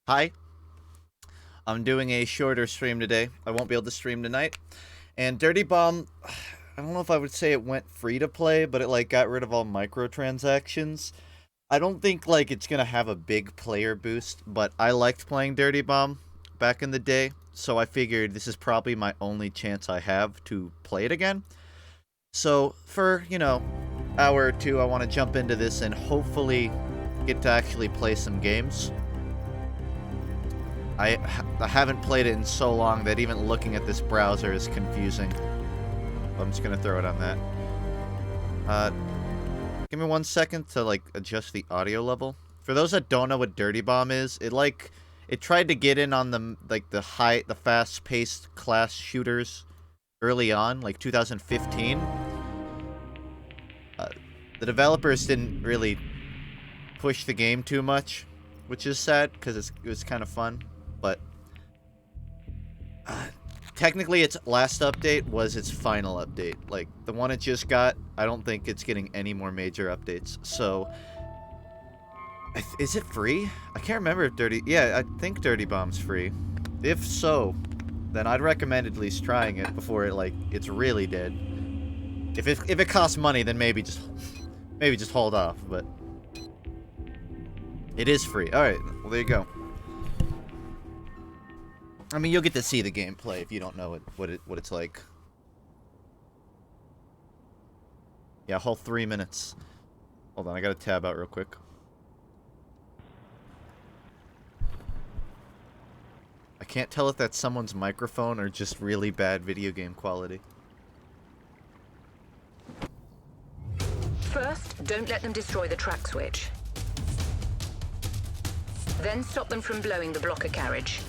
Hi. I'm doing a shorter stream today. I won't be able to stream tonight. And Dirty Bomb, I don't know if I would say it went free to play, but it like got rid of all microtransactions. I don't think like it's gonna have a big player boost, but I liked playing Dirty Bomb back in the day, so I figured this is probably my only chance I have to play it again. So for, you know, hour or two, I want to jump into this and hopefully get to actually play some games. I haven't played it in so long that even looking at this browser is confusing. I'm just gonna throw it on that. Give me 1 second to like adjust the audio level. For those that don't know what Dirty Bomb is, it tried to get in on the fast-paced class shooters early on, like 2015. The developers didn't really push the game too much, which is sad because it was kind of fun. But technically its last update was its final update. Like, the one it just got, I don't think it's getting any more major updates. So, is it free? I can't remember if yeah, I think Dirty Bomb's free. If so, then I'd recommend at least trying it before it's really dead. If it costs money, then maybe just hold off, but it is free. Alright, well there you go. I mean, you'll get to see the gameplay if you don't know what it's like. Yeah, whole 3 minutes. Hold on, I gotta tab out real quick. I can't tell if that's someone's microphone or just really bad video game quality. First, don't let them destroy the track switch. Then stop them from blowing the blocker carriage.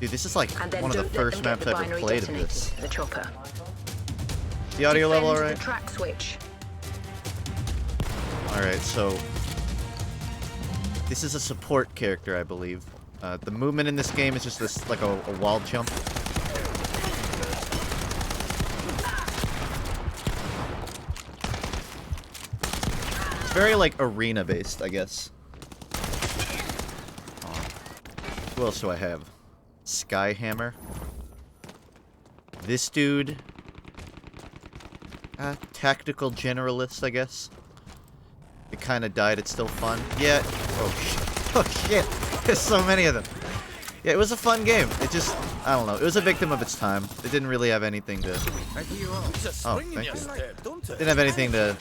Dude, this is like one of the first maps I've ever played of this. The chopper. The audio level alright? The track switch. Alright, so this is a support character, I believe. The movement in this game is just this like a wall jump. It's very like arena based, I guess. Who else do I have? Skyhammer. This dude. Tactical generalist, I guess. It kind of died. It's still fun. Yeah. Oh shit. Oh shit. There's so many of them. Yeah, it was a fun game. It just, I don't know. It was a victim of its time. It didn't really have anything to. Oh, thank you. Didn't have anything to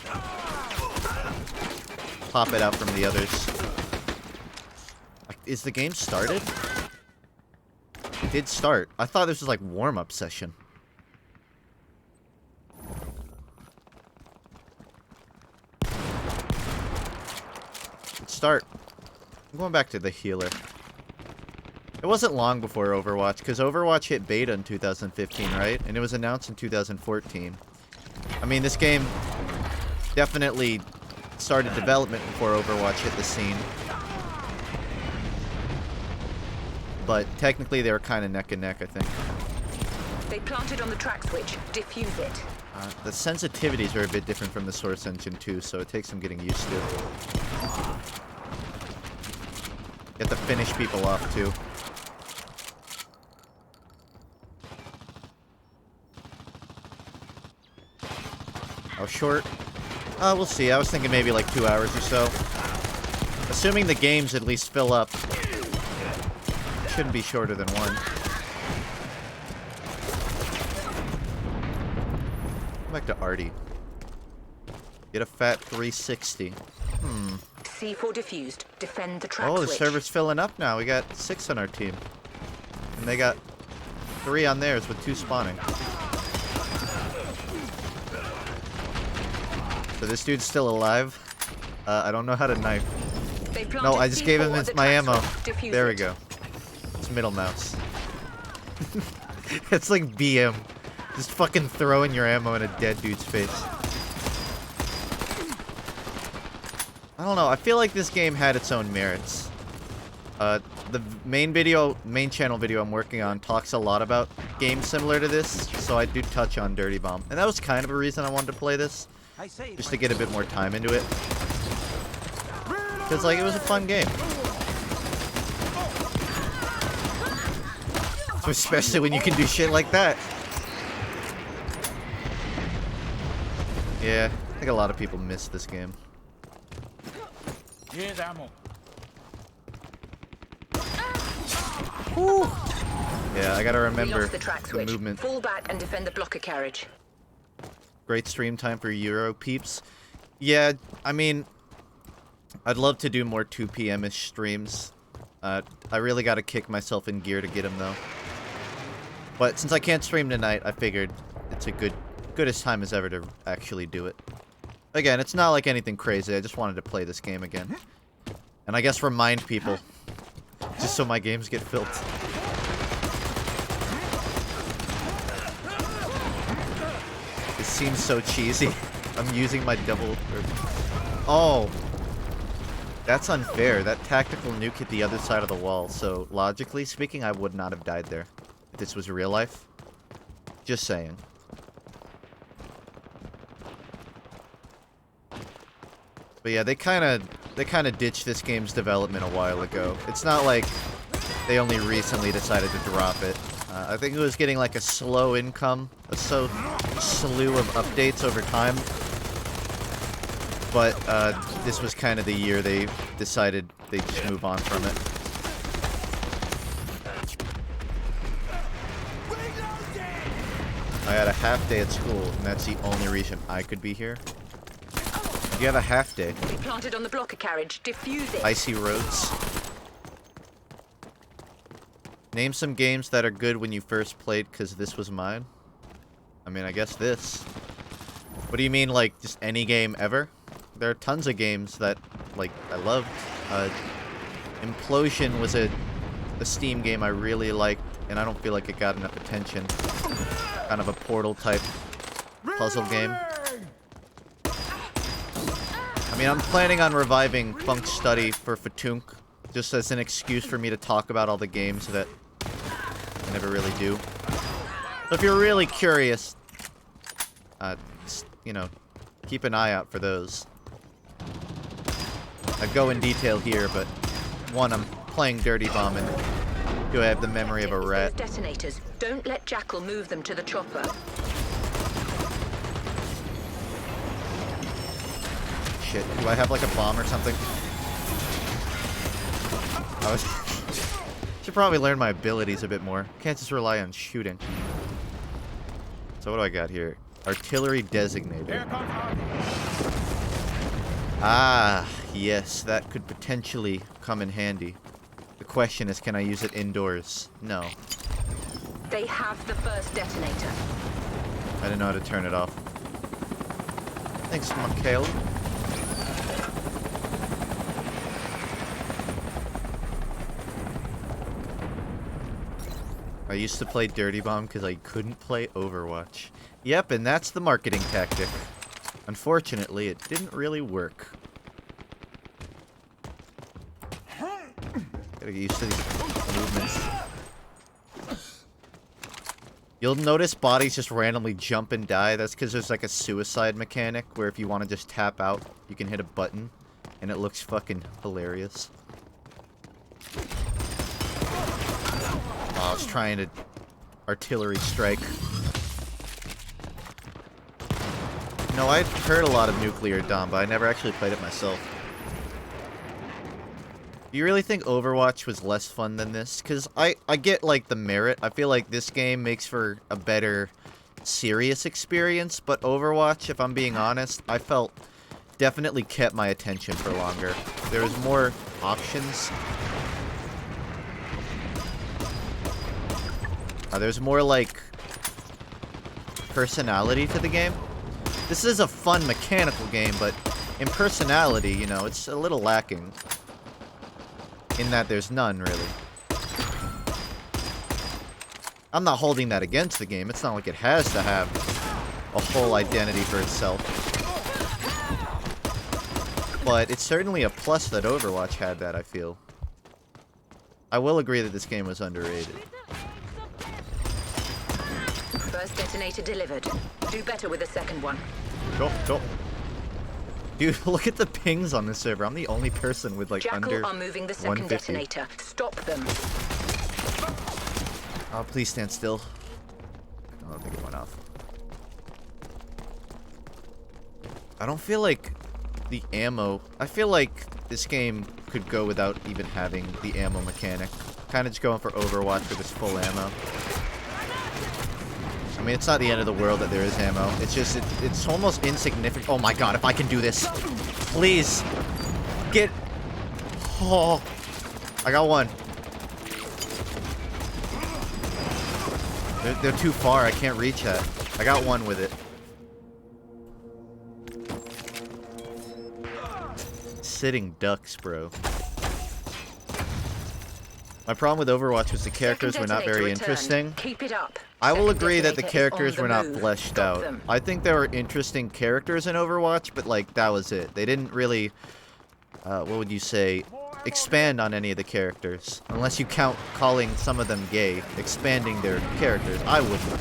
pop it out from the others. Is the game started? It did start. I thought this was like warm-up session. Let's start. I'm going back to the healer. It wasn't long before Overwatch, because Overwatch hit beta in 2015, right? And it was announced in 2014. I mean, this game definitely started development before Overwatch hit the scene. But technically, they were kind of neck and neck, I think. They planted on the track switch. Diffuse it. The sensitivities are a bit different from the Source Engine too, so it takes some getting used to. You have to finish people off too. How short? We'll see. I was thinking maybe like 2 hours or so. Assuming the games at least fill up. Shouldn't be shorter than 1. Go back to Artie. Get a fat 360. C4 diffused. Defend the track Oh, the switch. server's filling up now. We got 6 on our team. And they got 3 on theirs with 2 spawning. So this dude's still alive. I don't know how to knife. They No, planted I just gave him C4 at the my track ammo. switch. Defuse There we it. go. It's middle mouse. It's like BM. Just fucking throwing your ammo in a dead dude's face. I don't know. I feel like this game had its own merits. The main channel video I'm working on talks a lot about games similar to this, so I do touch on Dirty Bomb. And that was kind of a reason I wanted to play this. Just to get a bit more time into it. Because, like, it was a fun game. So especially when you can do shit like that. Yeah, I think a lot of people miss this game. Here's ammo. Whew. Yeah, I gotta We remember lost the track the switch. movement. Fall back and defend the blocker carriage. Great stream time for Euro peeps. Yeah, I mean, I'd love to do more 2 p.m.-ish streams. I really gotta kick myself in gear to get them, though. But since I can't stream tonight, I figured it's a goodest time as ever to actually do it. Again, it's not like anything crazy. I just wanted to play this game again. And I guess remind people. Just so my games get filled. It seems so cheesy. I'm using my double... Oh! That's unfair. That tactical nuke hit the other side of the wall, so logically speaking, I would not have died there. If this was real life. Just saying. But yeah, they kind of ditched this game's development a while ago. It's not like they only recently decided to drop it. I think it was getting like a slow income, a slew of updates over time. But this was kind of the year they decided they'd just move on from it. I had a half day at school, and that's the only reason I could be here. You have a half day. They planted on the blocker carriage. Defuse it. Icy roads. Name some games that are good when you first played, because this was mine. I mean, I guess this. What do you mean, like, just any game ever? There are tons of games that, like, I loved. Implosion was a Steam game I really liked, and I don't feel like it got enough attention. Kind of a Portal-type puzzle game. I mean, I'm planning on reviving FUNKe Study for FUNKe, just as an excuse for me to talk about all the games that I never really do. So if you're really curious, just, you know, keep an eye out for those. I go in detail here, but one, I'm playing Dirty Bomb, and two, I have the memory of a rat. Those detonators. Don't let Jackal move them to the chopper. Shit, do I have like a bomb or something? Should probably learn my abilities a bit more. Can't just rely on shooting. So what do I got here? Artillery designator. Here comes Artie. Ah, yes, that could potentially come in handy. The question is, can I use it indoors? No. They have the first detonator. I didn't know how to turn it off. Thanks, Mikhail. I used to play Dirty Bomb because I couldn't play Overwatch. Yep, and that's the marketing tactic. Unfortunately, it didn't really work. Gotta get used to these movements. You'll notice bodies just randomly jump and die. That's because there's like a suicide mechanic where if you want to just tap out, you can hit a button, and it looks fucking hilarious. Oh, I was trying to artillery strike. No, I'd heard a lot of Nuclear Dawn, but I never actually played it myself. Do you really think Overwatch was less fun than this? Because I get, like, the merit. I feel like this game makes for a better serious experience, but Overwatch, if I'm being honest, I felt definitely kept my attention for longer. There was more options. There's more, like, personality to the game. This is a fun mechanical game, but in personality, you know, it's a little lacking. In that there's none, really. I'm not holding that against the game. It's not like it has to have a whole identity for itself. But it's certainly a plus that Overwatch had that, I feel. I will agree that this game was underrated. First detonator delivered. Do better with the second one. Go. Dude, look at the pings on this server. I'm the only person with, like, Jackal under are moving the second 150. detonator. Stop them. Oh, please stand still. Oh, I think it went off. I don't feel like the ammo... I feel like this game could go without even having the ammo mechanic. Kind of just going for Overwatch with its full ammo. I mean, it's not the end of the world that there is ammo. It's just, it's almost insignificant. Oh my god, if I can do this. Please. Get... Oh. I got one. They're too far. I can't reach that. I got one with it. Sitting ducks, bro. My problem with Overwatch was the characters were not very interesting. Keep it up. I will Second agree that the detonator is characters on were the not move. fleshed Stop out. them. I think there were interesting characters in Overwatch, but, like, that was it. They didn't really, what would you say, expand on any of the characters. Unless you count calling some of them gay, expanding their characters. I wouldn't.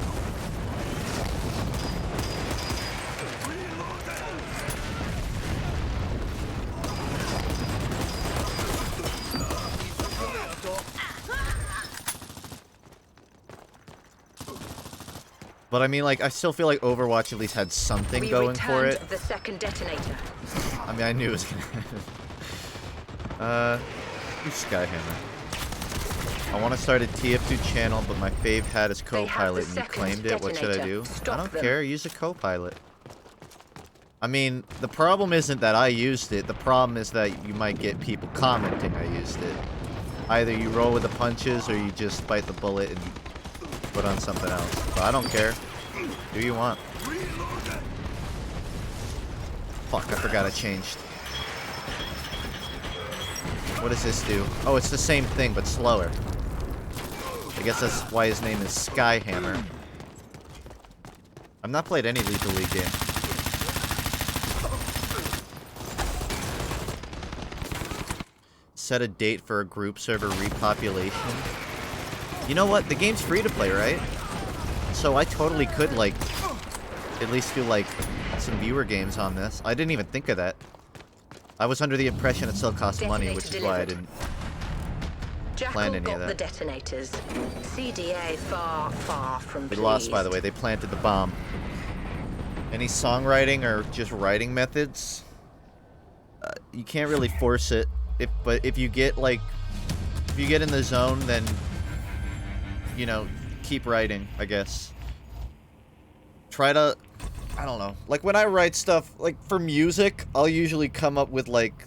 But I mean, like, I still feel like Overwatch at least had something going for it. The second detonator. I mean, I knew it was gonna happen. Who's Skyhammer? I want to start a TF2 channel, but my fave hat is co-pilot and you claimed it. What should I do? I don't care. Use a co-pilot. I mean, the problem isn't that I used it. The problem is that you might get people commenting I used it. Either you roll with the punches or you just bite the bullet and put on something else. But I don't care. Do you want? Fuck, I forgot I changed. What does this do? Oh, it's the same thing, but slower. I guess that's why his name is Skyhammer. I've not played any Lethal League game. Set a date for a group server repopulation. You know what? The game's free to play, right? So I totally could, like, at least do, like, some viewer games on this. I didn't even think of that. I was under the impression it still cost money, which is why I didn't plan any of that. The detonators. CDA far, far from They lost, by the way. They planted the bomb. Any songwriting or just writing methods? You can't really force it. But if you get, like, if you get in the zone, then, you know, keep writing, I guess. Try to, I don't know. Like, when I write stuff, like, for music, I'll usually come up with, like,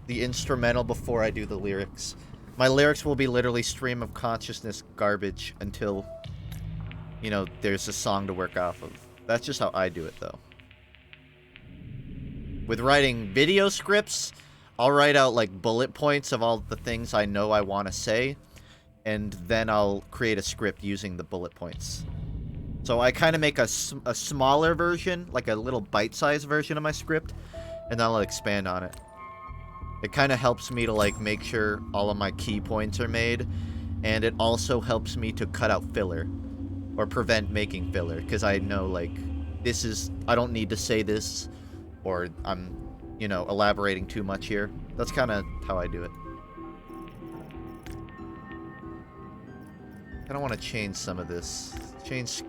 the instrumental before I do the lyrics. My lyrics will be literally stream of consciousness garbage until, you know, there's a song to work off of. That's just how I do it, though. With writing video scripts, I'll write out, like, bullet points of all the things I know I want to say, and then I'll create a script using the bullet points. So I kind of make a smaller version, like a little bite-sized version of my script, and then I'll expand on it. It kind of helps me to, like, make sure all of my key points are made, and it also helps me to cut out filler, or prevent making filler, because I know, like, this is, I don't need to say this, or I'm, you know, elaborating too much here. That's kind of how I do it. I don't want to change some of this. Change...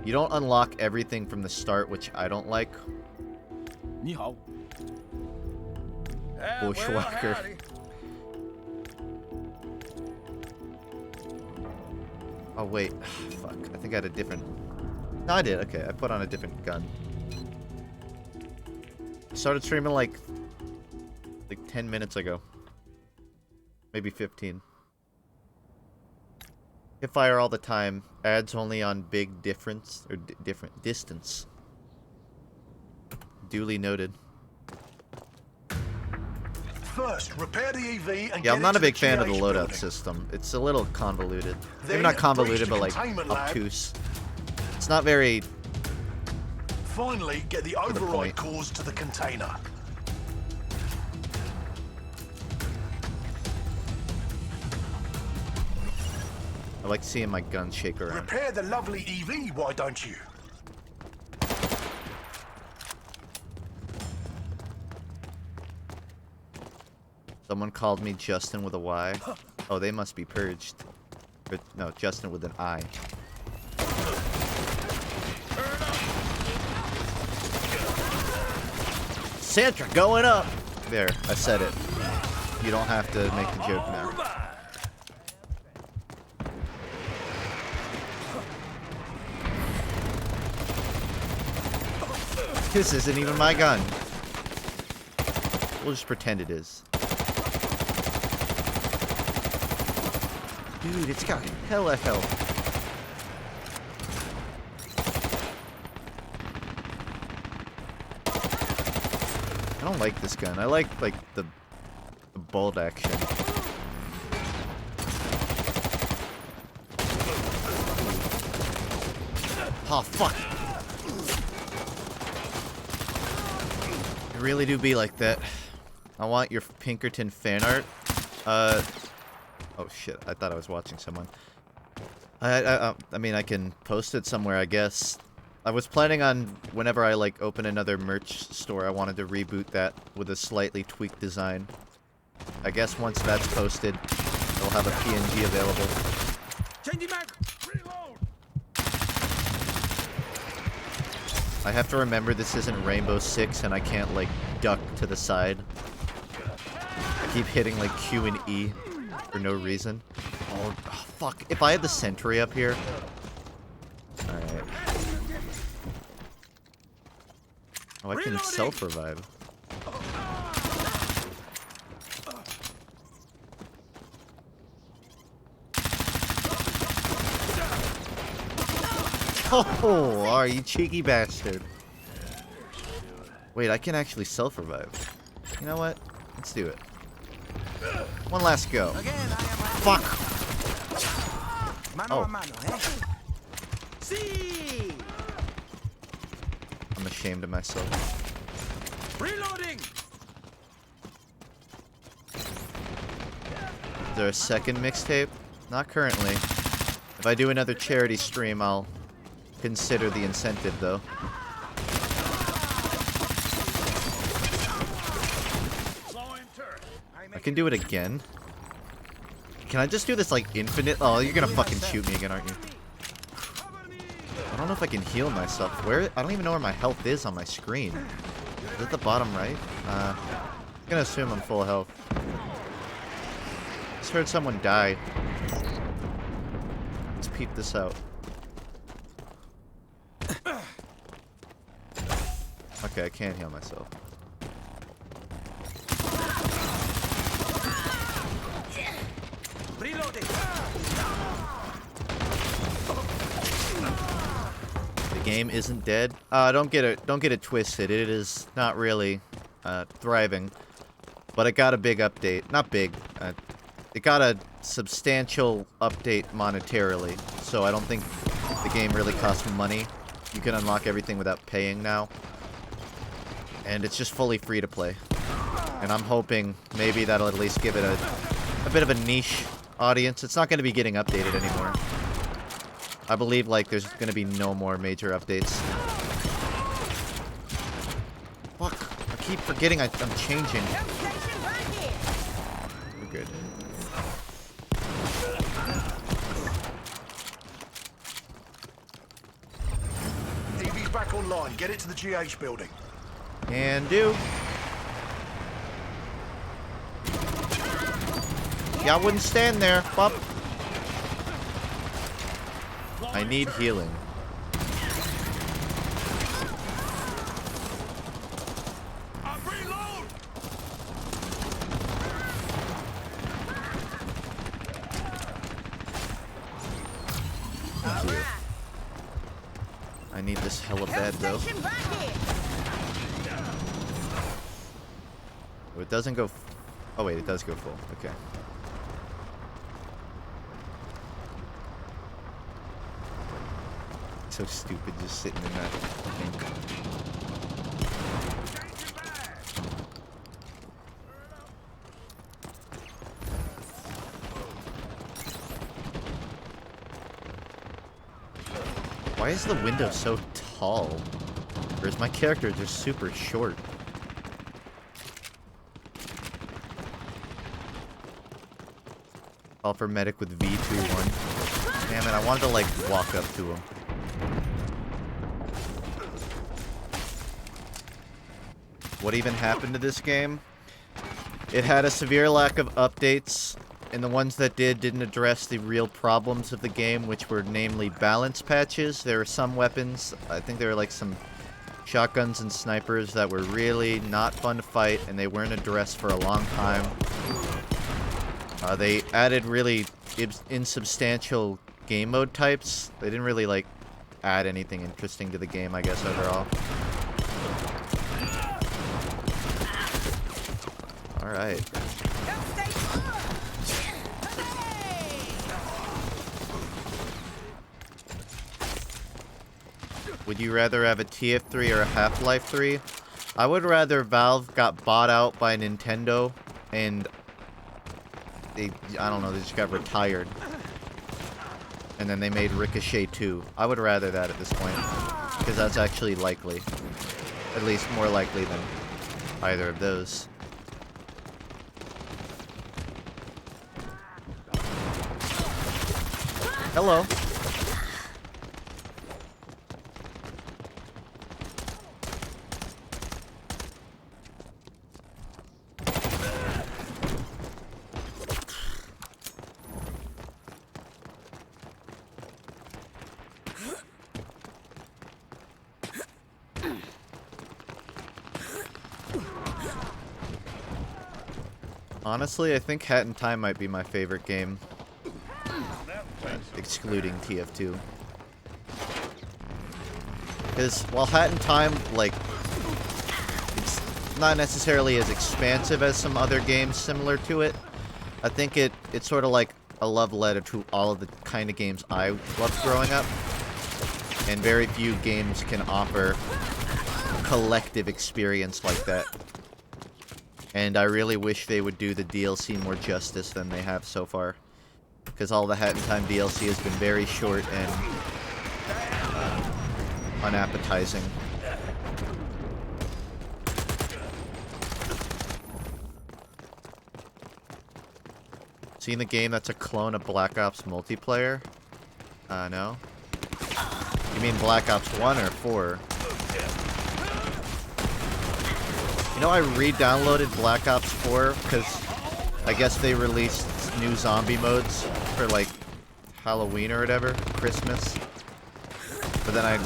You don't unlock everything from the start, which I don't like. 你好。 Bushwhacker. Oh, wait. Fuck. I think I had a different... No, I did. Okay, I put on a different gun. Started streaming like 10 minutes ago. Maybe 15. Hit fire all the time. Ads only on big difference or different distance. Duly noted. First, repair the EV and Yeah, I'm not a big fan of the loadout system. It's a little convoluted. Maybe not convoluted, but like obtuse. It's not very... Finally, get the override cores to the container. I like seeing my gun shake around. Repair the lovely EV, why don't you? Someone called me Justin with a Y. Oh, they must be purged. But no, Justin with an I. Sandra going up! There, I said it. You don't have to make the joke now. This isn't even my gun. We'll just pretend it is. Dude, it's got hella health. I don't like this gun. I like the bolt action. Oh fuck! It really do be like that. I want your Pinkerton fan art. Oh shit, I thought I was watching someone. I mean, I can post it somewhere, I guess. I was planning on, whenever I, like, open another merch store, I wanted to reboot that with a slightly tweaked design. I guess once that's posted, they'll have a PNG available. Changing back. Reload. I have to remember this isn't Rainbow Six and I can't, like, duck to the side. I keep hitting, like, Q and E for no reason. Oh, fuck. If I had the sentry up here... Alright. Oh, I can self-revive. Oh, are you cheeky bastard. Wait, I can actually self-revive. You know what? Let's do it. One last go. Fuck! Oh. I'm ashamed of myself. Reloading. Is there a second mixtape? Not currently. If I do another charity stream, I'll consider the incentive, though. I can do it again. Can I just do this, like, infinite? Oh, you're gonna fucking shoot me again, aren't you? I don't know if I can heal myself. Where? I don't even know where my health is on my screen. Is it the bottom right? I'm gonna assume I'm full health. Just heard someone die. Let's peep this out. Okay, I can't heal myself. Reloading. The game isn't dead. Don't get it twisted. It is not really thriving, but it got a big update. Not big. It got a substantial update monetarily, so I don't think the game really costs money. You can unlock everything without paying now, and it's just fully free to play. And I'm hoping maybe that'll at least give it a bit of a niche audience. It's not going to be getting updated anymore. I believe, like, there's going to be no more major updates. Fuck. I keep forgetting I'm changing. We're good. online. Get it to the GH building. And do. Yeah, I wouldn't stand there, bub. I need healing. Reload! Thank you. I need this hella bad though. Oh, it doesn't go. Oh wait, it does go full. Okay. So stupid, just sitting in that thing. Why is the window so tall? Or is my character just super short? Call for medic with V21. Damn it, I wanted to like walk up to him. What even happened to this game? It had a severe lack of updates, and the ones that didn't address the real problems of the game, which were namely balance patches. There were some weapons, I think there were like some shotguns and snipers that were really not fun to fight, and they weren't addressed for a long time. They added really insubstantial game mode types. They didn't really like add anything interesting to the game, I guess, overall. Alright. Would you rather have a TF3 or a Half-Life 3? I would rather Valve got bought out by Nintendo and they, I don't know, they just got retired. And then they made Ricochet 2. I would rather that at this point. Because that's actually likely. At least more likely than either of those. Hello. Honestly, I think Hat in Time might be my favorite game. Excluding TF2. Because while Hat in Time, like, it's not necessarily as expansive as some other games similar to it, I think it's sort of like a love letter to all of the kind of games I loved growing up. And very few games can offer a collective experience like that. And I really wish they would do the DLC more justice than they have so far. Because all the Hat in Time DLC has been very short and unappetizing. Seen the game that's a clone of Black Ops multiplayer? No. You mean Black Ops 1 or 4? You know, I re-downloaded Black Ops 4 because I guess they released new zombie modes for like Halloween or whatever, Christmas. But then I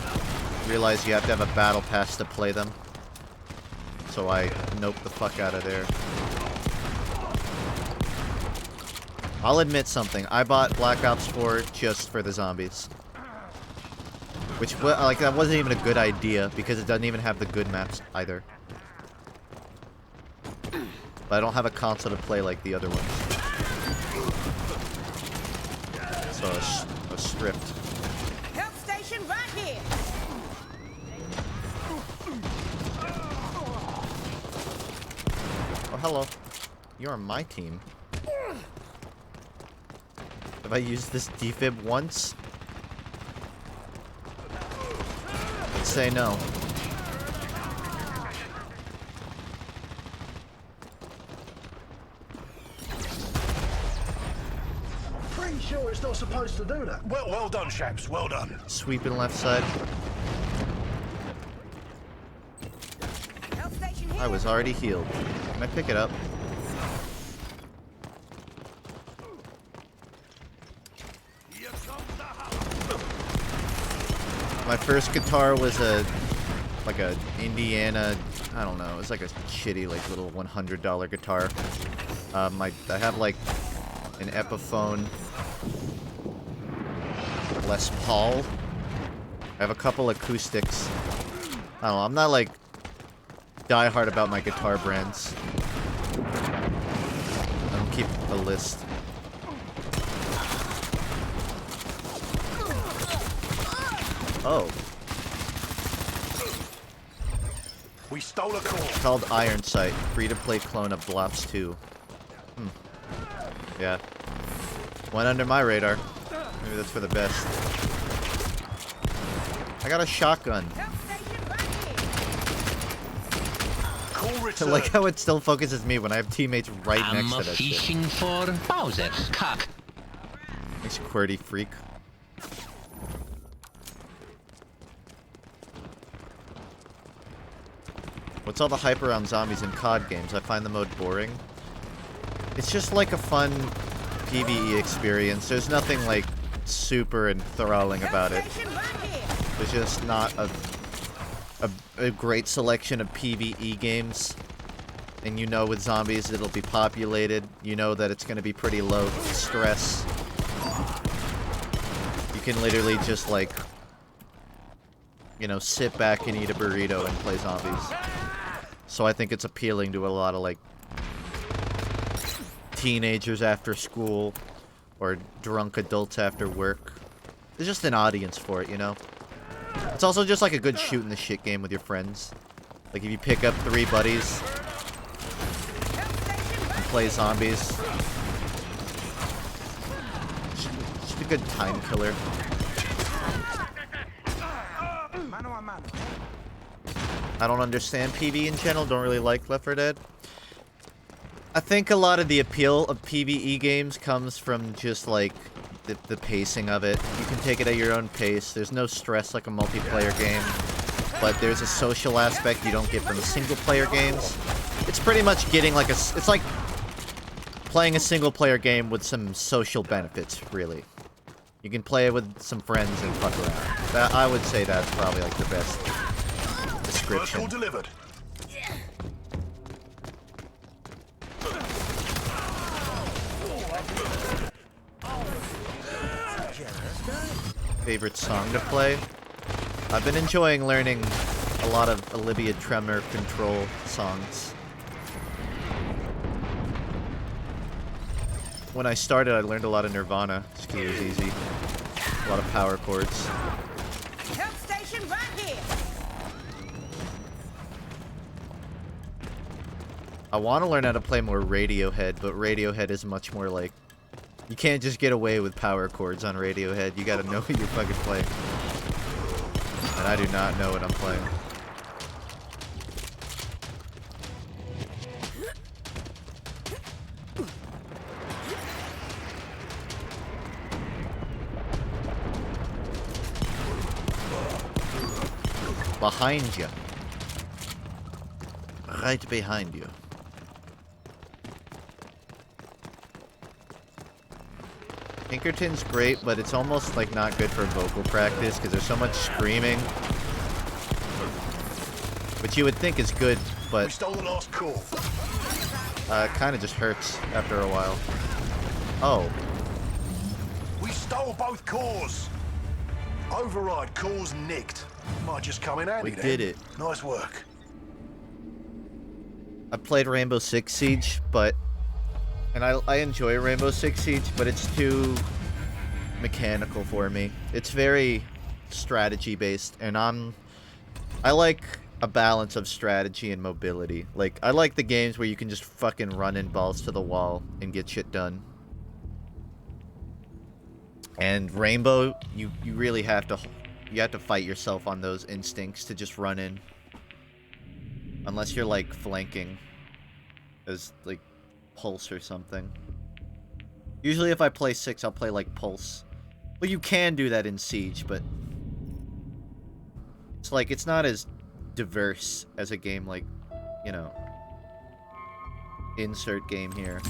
realized you have to have a battle pass to play them. So I noped the fuck out of there. I'll admit something. I bought Black Ops 4 just for the zombies. Which, like, that wasn't even a good idea because it doesn't even have the good maps either. But I don't have a console to play like the other ones. So I was stripped. Help station right here. Oh, hello. You're on my team. Have I used this defib once? Let's say no. Pretty sure it's not supposed to do that. Well done, chaps. Well done. Sweeping left side. I was already healed. Can I pick it up? My first guitar was like a Indiana, I don't know, it was like a shitty like little $100 guitar. I have like an Epiphone Les Paul. I have a couple acoustics. I don't know, I'm not like die hard about my guitar brands. I don't keep a list. Oh. We stole a core. Called Eyesight, free-to-play clone of Blops 2. Yeah. Went under my radar. Maybe that's for the best. I got a shotgun. Call I return. like how it still focuses me when I have teammates right next to that shit. fishing for Bowser, cock. Nice QWERTY freak. What's all the hype around zombies in COD games? I find the mode boring. It's just like a fun PvE experience. There's nothing like super enthralling about it. There's just not a great selection of PvE games. And you know with zombies it'll be populated. You know that it's going to be pretty low stress. You can literally just like, you know, sit back and eat a burrito and play zombies. So I think it's appealing to a lot of like teenagers after school or drunk adults after work. There's just an audience for it, you know? It's also just like a good shoot in the shit game with your friends. Like if you pick up 3 buddies and play zombies. Just a good time killer. I don't understand PvE in general, don't really like Left 4 Dead. I think a lot of the appeal of PvE games comes from just like the pacing of it. You can take it at your own pace. There's no stress like a multiplayer game, but there's a social aspect you don't get from single player games. It's pretty much getting like it's like playing a single player game with some social benefits, really. You can play it with some friends and fuck around. That, I would say that's probably like the best description. First call delivered. Favorite song to play? I've been enjoying learning a lot of Olivia Tremor Control songs. When I started, I learned a lot of Nirvana, just because it was easy. A lot of power chords. Help station right here. I want to learn how to play more Radiohead, but Radiohead is much more like... You can't just get away with power chords on Radiohead. You gotta know what you're fucking playing. And I do not know what I'm playing. Behind you. Right behind you. Pinkerton's great, but it's almost like not good for vocal practice because there's so much screaming. Which you would think is good, We but stole the last call. it kind of just hurts after a while. Oh, We stole both cores. Override cores nicked. Might just come in handy we then. did it. Nice work. I played Rainbow Six Siege, but... And I enjoy Rainbow Six Siege, but it's too mechanical for me. It's very strategy-based, and I like a balance of strategy and mobility. Like, I like the games where you can just fucking run in balls to the wall and get shit done. And Rainbow, you really have to... You have to fight yourself on those instincts to just run in. Unless you're, like, flanking. As, like, Pulse or something. Usually if I play 6, I'll play, like, Pulse. Well, you can do that in Siege, but... It's like, it's not as diverse as a game like you know, insert game here.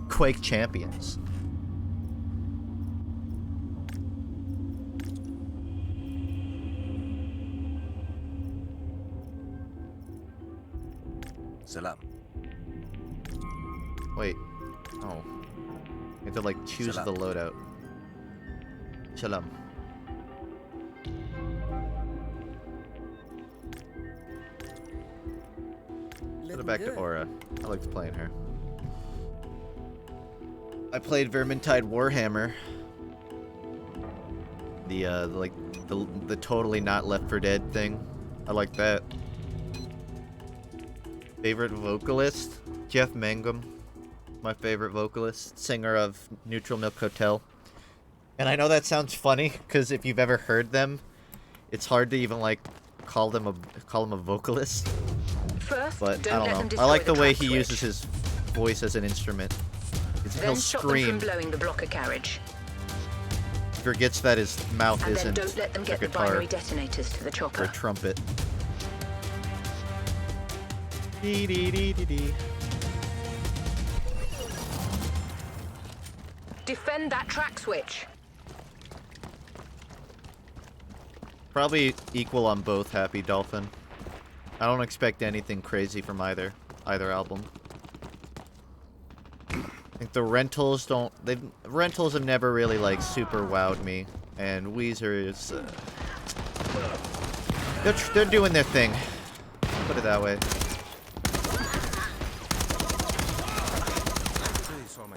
Quake Champions. Salam. Wait. Oh. You have to, like, choose Salam. the loadout. Shalom. Put it back to Aura. I liked playing her. I played Vermintide Warhammer. The totally not Left 4 Dead thing. I like that. Favorite vocalist? Jeff Mangum. My favorite vocalist. Singer of Neutral Milk Hotel. And I know that sounds funny, because if you've ever heard them, it's hard to even, like, call him a vocalist. First, But don't I let don't them know. destroy I like the way track he switch. uses his voice as an instrument. He'll Then stop them scream. from blowing the blocker carriage. He forgets that his mouth And then isn't don't let them a get the guitar binary detonators to the or a chopper. trumpet. Dee dee dee dee dee. Defend that track switch. Probably equal on both, Happy Dolphin. I don't expect anything crazy from either album. I think the rentals rentals have never really, like, super wowed me, and Weezer is they're doing their thing. Put it that way.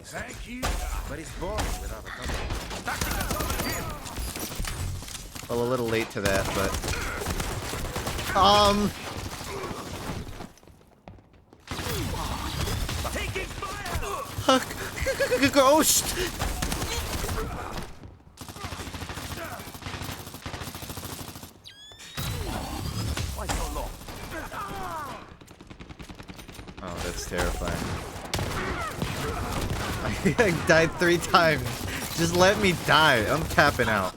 Thank you. But it's boring without a company. Well, a little late to that, but Taking fire! Ghost. Why so long? Oh, that's terrifying. I died 3 times. Just let me die. I'm tapping out.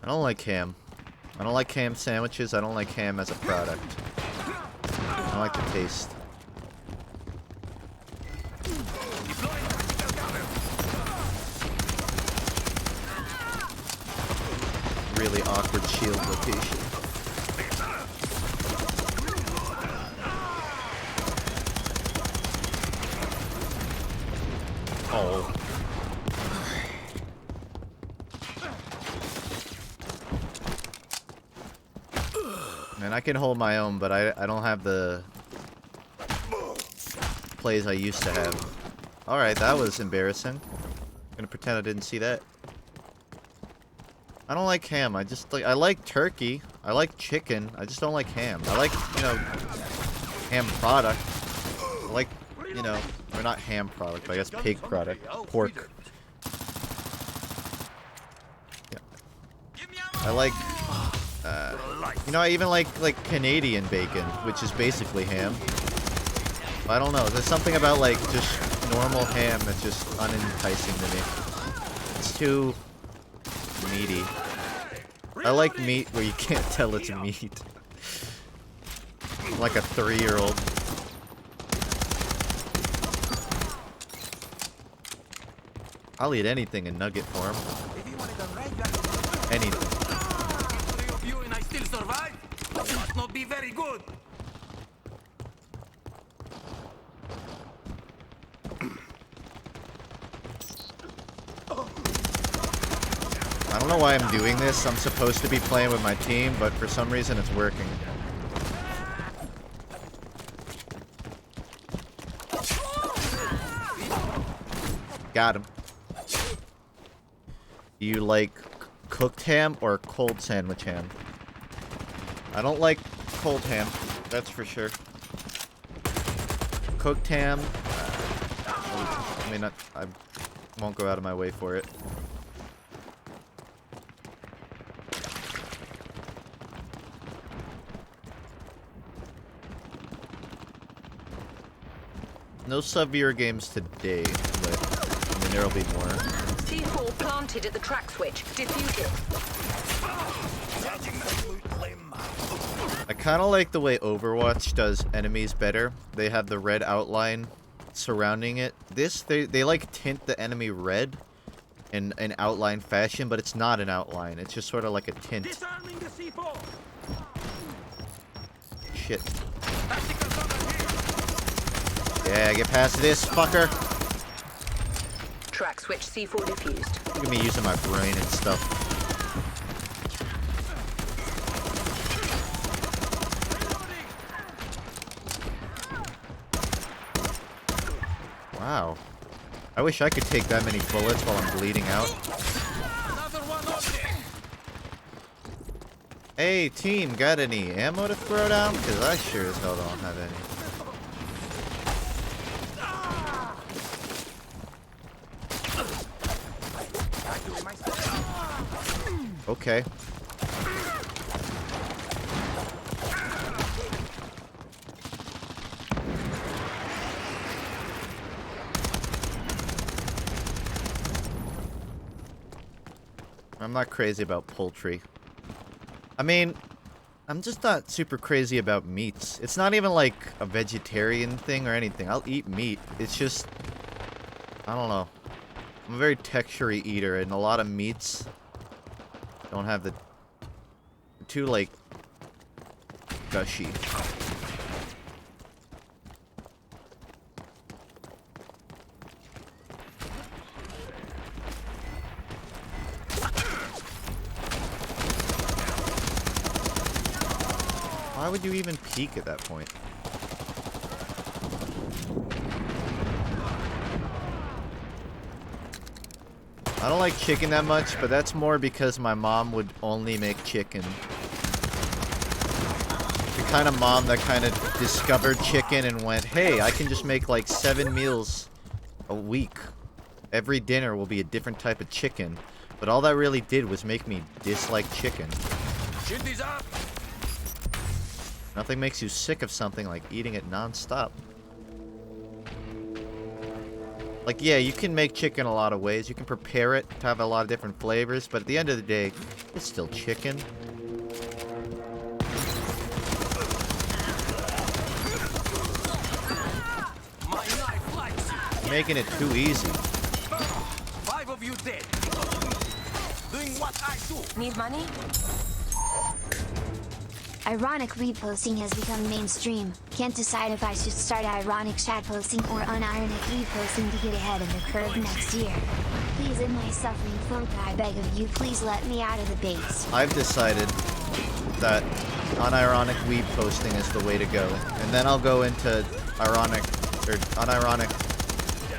I don't like ham. I don't like ham sandwiches. I don't like ham as a product. I don't like the taste. Really awkward shield location. Oh. Man, I can hold my own, but I don't have the plays I used to have. Alright, that was embarrassing. I'm gonna pretend I didn't see that. I don't like ham. I like turkey. I like chicken. I just don't like ham. I like, you know, ham product. I like, you know, or not ham product, but I guess pig product. Pork. Yeah. I like, you know, I even like Canadian bacon, which is basically ham. I don't know. There's something about, like, just normal ham that's just unenticing to me. It's too meaty. I like meat where you can't tell it's meat. Like a 3-year-old. I'll eat anything in nugget form. Anything. 3 of you and I still survive? That must not be very good. I don't know why I'm doing this. I'm supposed to be playing with my team, but for some reason it's working. Got him. Do you like cooked ham or cold sandwich ham? I don't like cold ham, that's for sure. Cooked ham, I mean, I won't go out of my way for it. No severe games today, but I mean, there'll be more. C4 planted at the track switch. Defuse it. I kind of like the way Overwatch does enemies better. They have the red outline surrounding it. This, they like tint the enemy red in an outline fashion, but it's not an outline. It's just sort of like a tint. Disarming the C4. Shit. Yeah, get past this, fucker. Track switch C4 defused. Look at me using my brain and stuff. Wow. I wish I could take that many bullets while I'm bleeding out. Another one object. Hey, team, got any ammo to throw down? Because I sure as hell don't have any. Okay. I'm not crazy about poultry. I mean, I'm just not super crazy about meats. It's not even like a vegetarian thing or anything. I'll eat meat. It's just, I don't know. I'm a very texture-y eater, and a lot of meats don't have the too like gushy. Why would you even peek at that point? I don't like chicken that much, but that's more because my mom would only make chicken. The kind of mom that kind of discovered chicken and went, hey, I can just make like 7 meals a week. Every dinner will be a different type of chicken. But all that really did was make me dislike chicken. Shield is up. Nothing makes you sick of something like eating it non-stop. Like, yeah, you can make chicken a lot of ways. You can prepare it to have a lot of different flavors, but at the end of the day, it's still chicken. My knife likes. Making it too easy. 5 of you dead. Doing what I do. Need money? Ironic reposting has become mainstream. Can't decide if I should start ironic chat posting or unironic reposting to get ahead of the curve next year. Please, in my suffering FUNKe, I beg of you, please let me out of the base. I've decided that unironic weed posting is the way to go. And then I'll go into ironic, or unironic,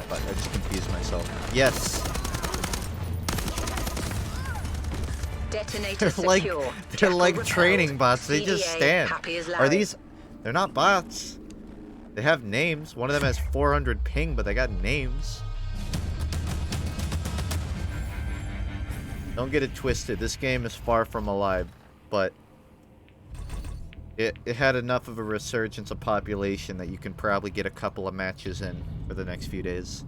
but I just confused myself. Yes. Detonator They're like, secure. they're Jackal like repelled. training bots. They just CDA, stand. happy as Are Larry. these? They're not bots. They have names. One of them has 400 ping, but they got names. Don't get it twisted. This game is far from alive, but it had enough of a resurgence of population that you can probably get a couple of matches in for the next few days.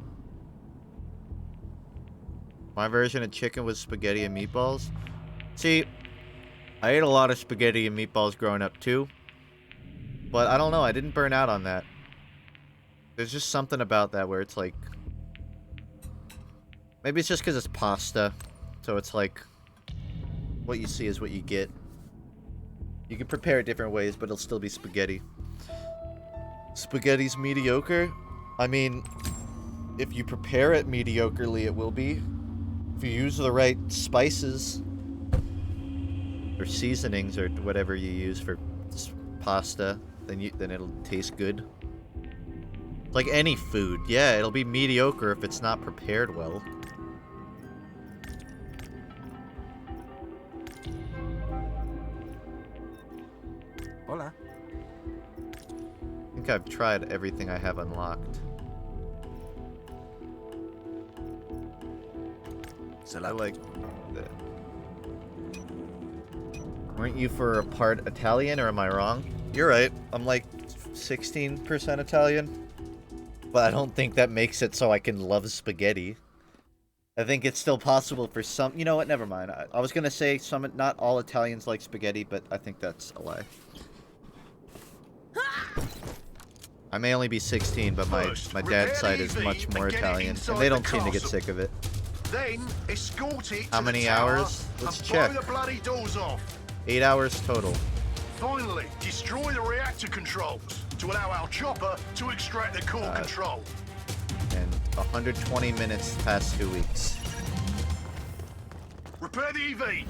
My version of chicken was spaghetti and meatballs. See, I ate a lot of spaghetti and meatballs growing up too, but I don't know, I didn't burn out on that. There's just something about that where it's like, maybe it's just because it's pasta, so it's like, what you see is what you get. You can prepare it different ways, but it'll still be spaghetti. Spaghetti's mediocre? I mean, if you prepare it mediocrely, it will be. If you use the right spices or seasonings or whatever you use for pasta, then it'll taste good. Like any food, yeah, it'll be mediocre if it's not prepared well. Hola. I think I've tried everything I have unlocked. I like that. Weren't you for a part Italian, or am I wrong? You're right. I'm like 16% Italian. But I don't think that makes it so I can love spaghetti. I think it's still possible for some... You know what? Never mind. I was going to say not all Italians like spaghetti, but I think that's a lie. I may only be 16, but my dad's side is much more Italian, and they don't seem to get sick of it. Then escort it How to many the tower hours? Let's and check. blow the bloody doors off. 8 hours total. Finally, destroy the reactor controls to allow our chopper to extract the core control. And 120 minutes past 2 weeks. Repair the EV.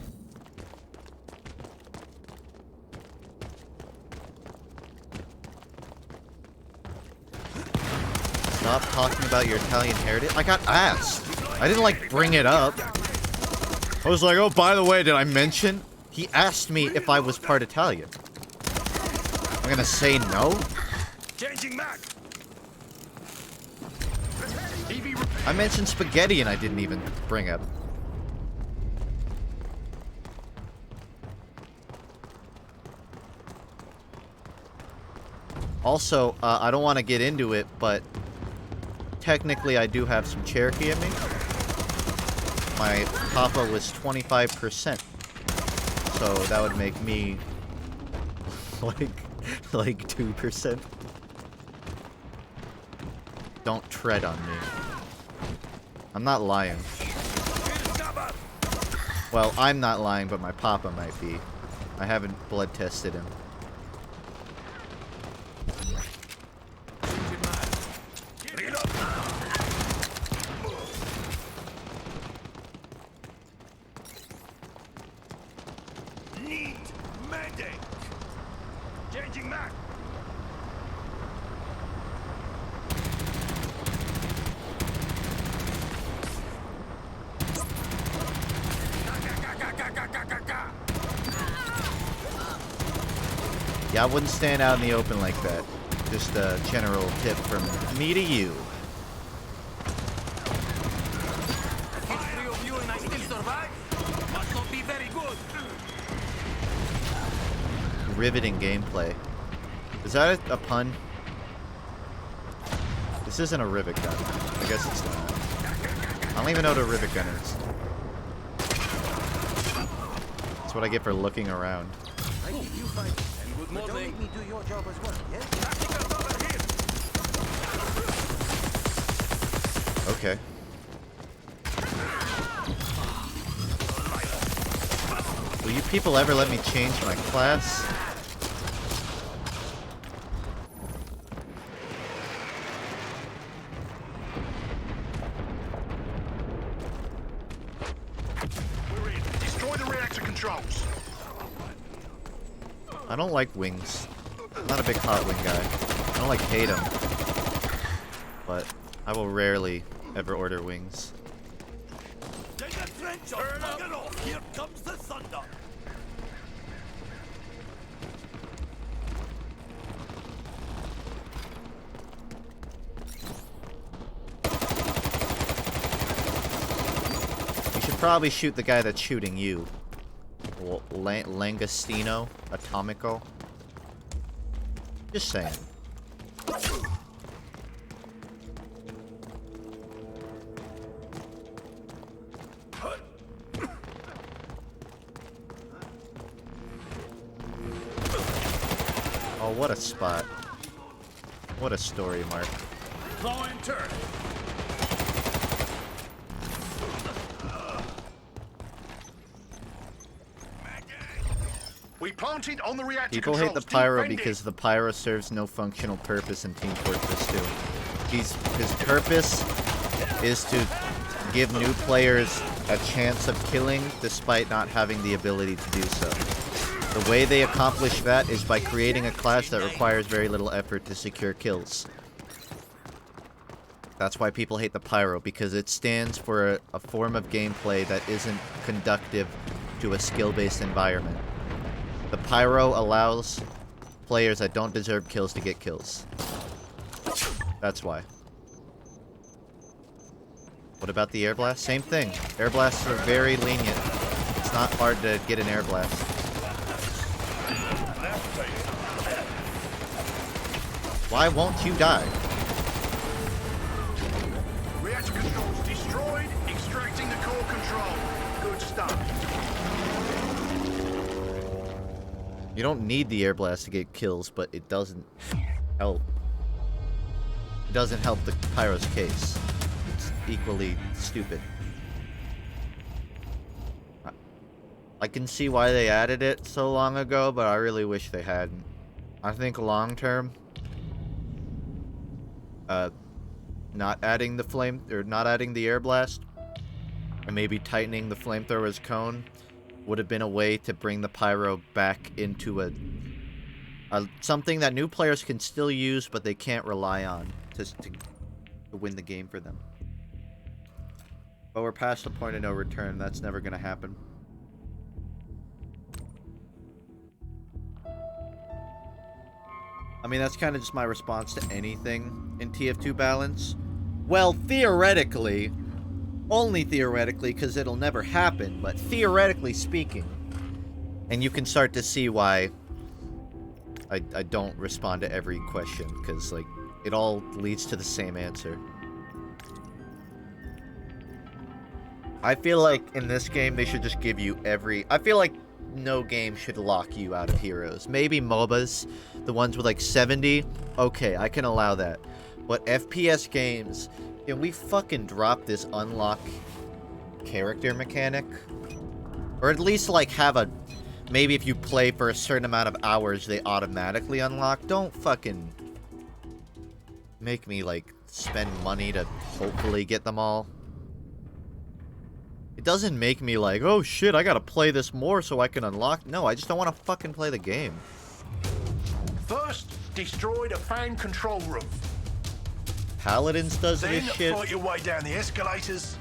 Stop talking about your Italian heritage. I got asked. I didn't, like, bring it up. I was like, oh, by the way, did I mention? He asked me if I was part Italian. I'm gonna say no? Changing back. I mentioned spaghetti and I didn't even bring up. Also, I don't want to get into it, but technically I do have some Cherokee in me. My papa was 25%. So that would make me like 2%. Don't tread on me. I'm not lying. Well, I'm not lying, but my papa might be. I haven't blood tested him. Need medic. Changing back. Yeah, I wouldn't stand out in the open like that. Just a general tip from me to you. Kill 3 of you and I still survive? Must not be very good. Riveting gameplay. Is that a pun? This isn't a rivet gun. I guess it's not. I don't even know what a rivet gun is. That's what I get for looking around. Don't make me do your job as well, yes? Okay. Will you people ever let me change my class? We're in. Destroy the reactor controls. I don't like wings. I'm not a big hot wing guy. I don't like hate them. But I will rarely ever order wings. Take the trench off. Knock it off. Here comes the thunder. You should probably shoot the guy that's shooting you. Langostino? Atomico? Just saying. Oh, what a spot. What a story, Mark. Throwing turret. We planted on the reactor People controls. hate the Pyro Defend it. because the Pyro serves no functional purpose in Team Fortress 2. His purpose is to give new players a chance of killing despite not having the ability to do so. The way they accomplish that is by creating a class that requires very little effort to secure kills. That's why people hate the Pyro, because it stands for a form of gameplay that isn't conductive to a skill-based environment. The Pyro allows players that don't deserve kills to get kills. That's why. What about the air blast? Same thing. Air blasts are very lenient. It's not hard to get an air blast. Why won't you die? controls destroyed. Extracting the core control. Good stuff. You don't need the air blast to get kills, but it doesn't help. It doesn't help the Pyro's case. It's equally stupid. I can see why they added it so long ago, but I really wish they hadn't. I think long term, not adding the not adding the air blast, and maybe tightening the flamethrower's cone would have been a way to bring the Pyro back into a something that new players can still use, but they can't rely on to win the game for them. But we're past the point of no return. That's never gonna happen. I mean, that's kind of just my response to anything in TF2 balance. Well, theoretically, only theoretically, because it'll never happen, but theoretically speaking, and you can start to see why I don't respond to every question, because, like, it all leads to the same answer. I feel like in this game, they should just give you I feel like no game should lock you out of heroes. Maybe MOBAs, the ones with like 70, okay, I can allow that. But FPS games, can we fucking drop this unlock character mechanic? Or at least like have a, maybe if you play for a certain amount of hours, they automatically unlock. Don't fucking make me like spend money to hopefully get them all. It doesn't make me like, oh shit, I gotta play this more so I can unlock. No, I just don't want to fucking play the game. First, destroy the fan control room. Paladins does Then this shit. fight your way down the escalators.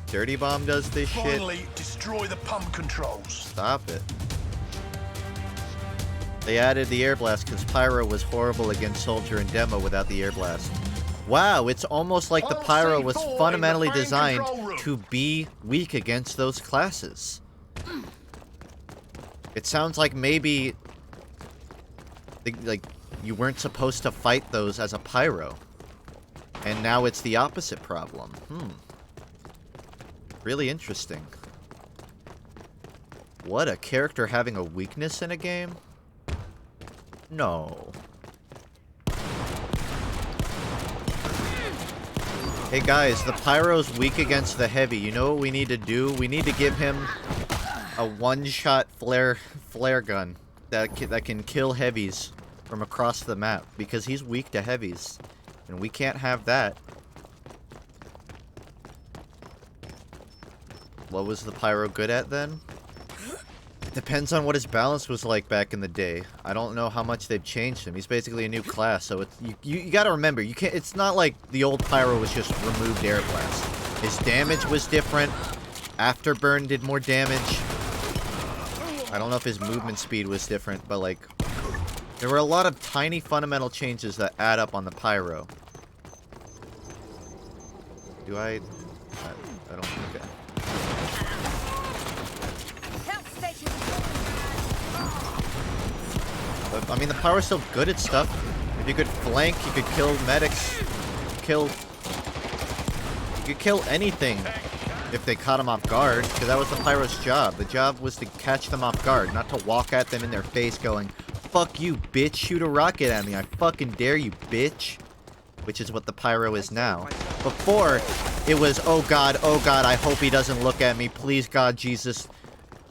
Dirty Bomb does this shit. Finally, destroy the pump controls. Stop it. They added the air blast because Pyro was horrible against Soldier and Demo without the air blast. Wow, it's almost like the Pyro was fundamentally designed to be weak against those classes. It sounds like maybe like you weren't supposed to fight those as a Pyro. And now it's the opposite problem. Really interesting. What, a character having a weakness in a game? No. Hey guys, the Pyro's weak against the Heavy. You know what we need to do? We need to give him a one-shot flare gun that can kill Heavies from across the map, because he's weak to Heavies, and we can't have that. What was the Pyro good at then? Depends on what his balance was like back in the day. I don't know how much they've changed him. He's basically a new class, so it's you gotta remember, you can't. It's not like the old Pyro was just removed air blast. His damage was different. Afterburn did more damage. I don't know if his movement speed was different, but like there were a lot of tiny fundamental changes that add up on the Pyro. Do I don't think I... I mean, the Pyro's still good at stuff. If you could flank, you could kill medics, you could kill anything if they caught him off guard, because that was the Pyro's job. The job was to catch them off guard, not to walk at them in their face going, fuck you, bitch, shoot a rocket at me, I fucking dare you, bitch. Which is what the Pyro is now. Before, it was, oh god, I hope he doesn't look at me, please God, Jesus,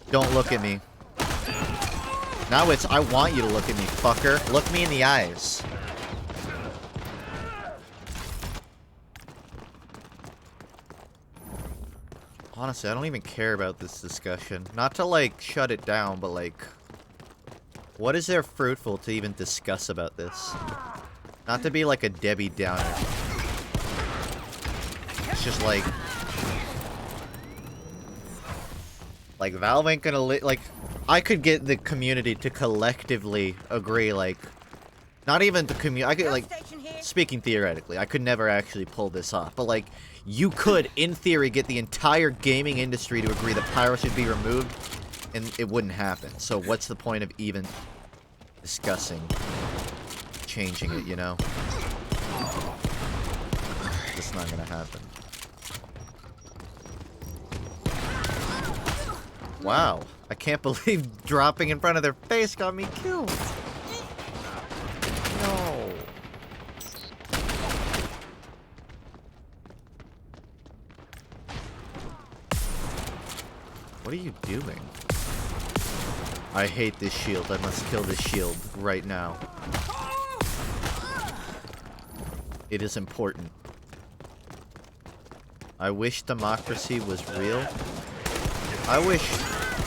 don't look at me. Now it's, I want you to look at me, fucker. Look me in the eyes. Honestly, I don't even care about this discussion. Not to, like, shut it down, but, like... what is there fruitful to even discuss about this? Not to be, like, a Debbie Downer. It's just, like... Valve ain't gonna like... I could get the community to collectively agree, like... Not even the community... I could, like... Speaking theoretically, I could never actually pull this off. But, like, you could, in theory, get the entire gaming industry to agree that Pyro should be removed, and it wouldn't happen. So what's the point of even discussing changing it, you know? It's not gonna happen. Wow. I can't believe dropping in front of their face got me killed. No. What are you doing? I hate this shield. I must kill this shield right now. It is important. I wish democracy was real. I wish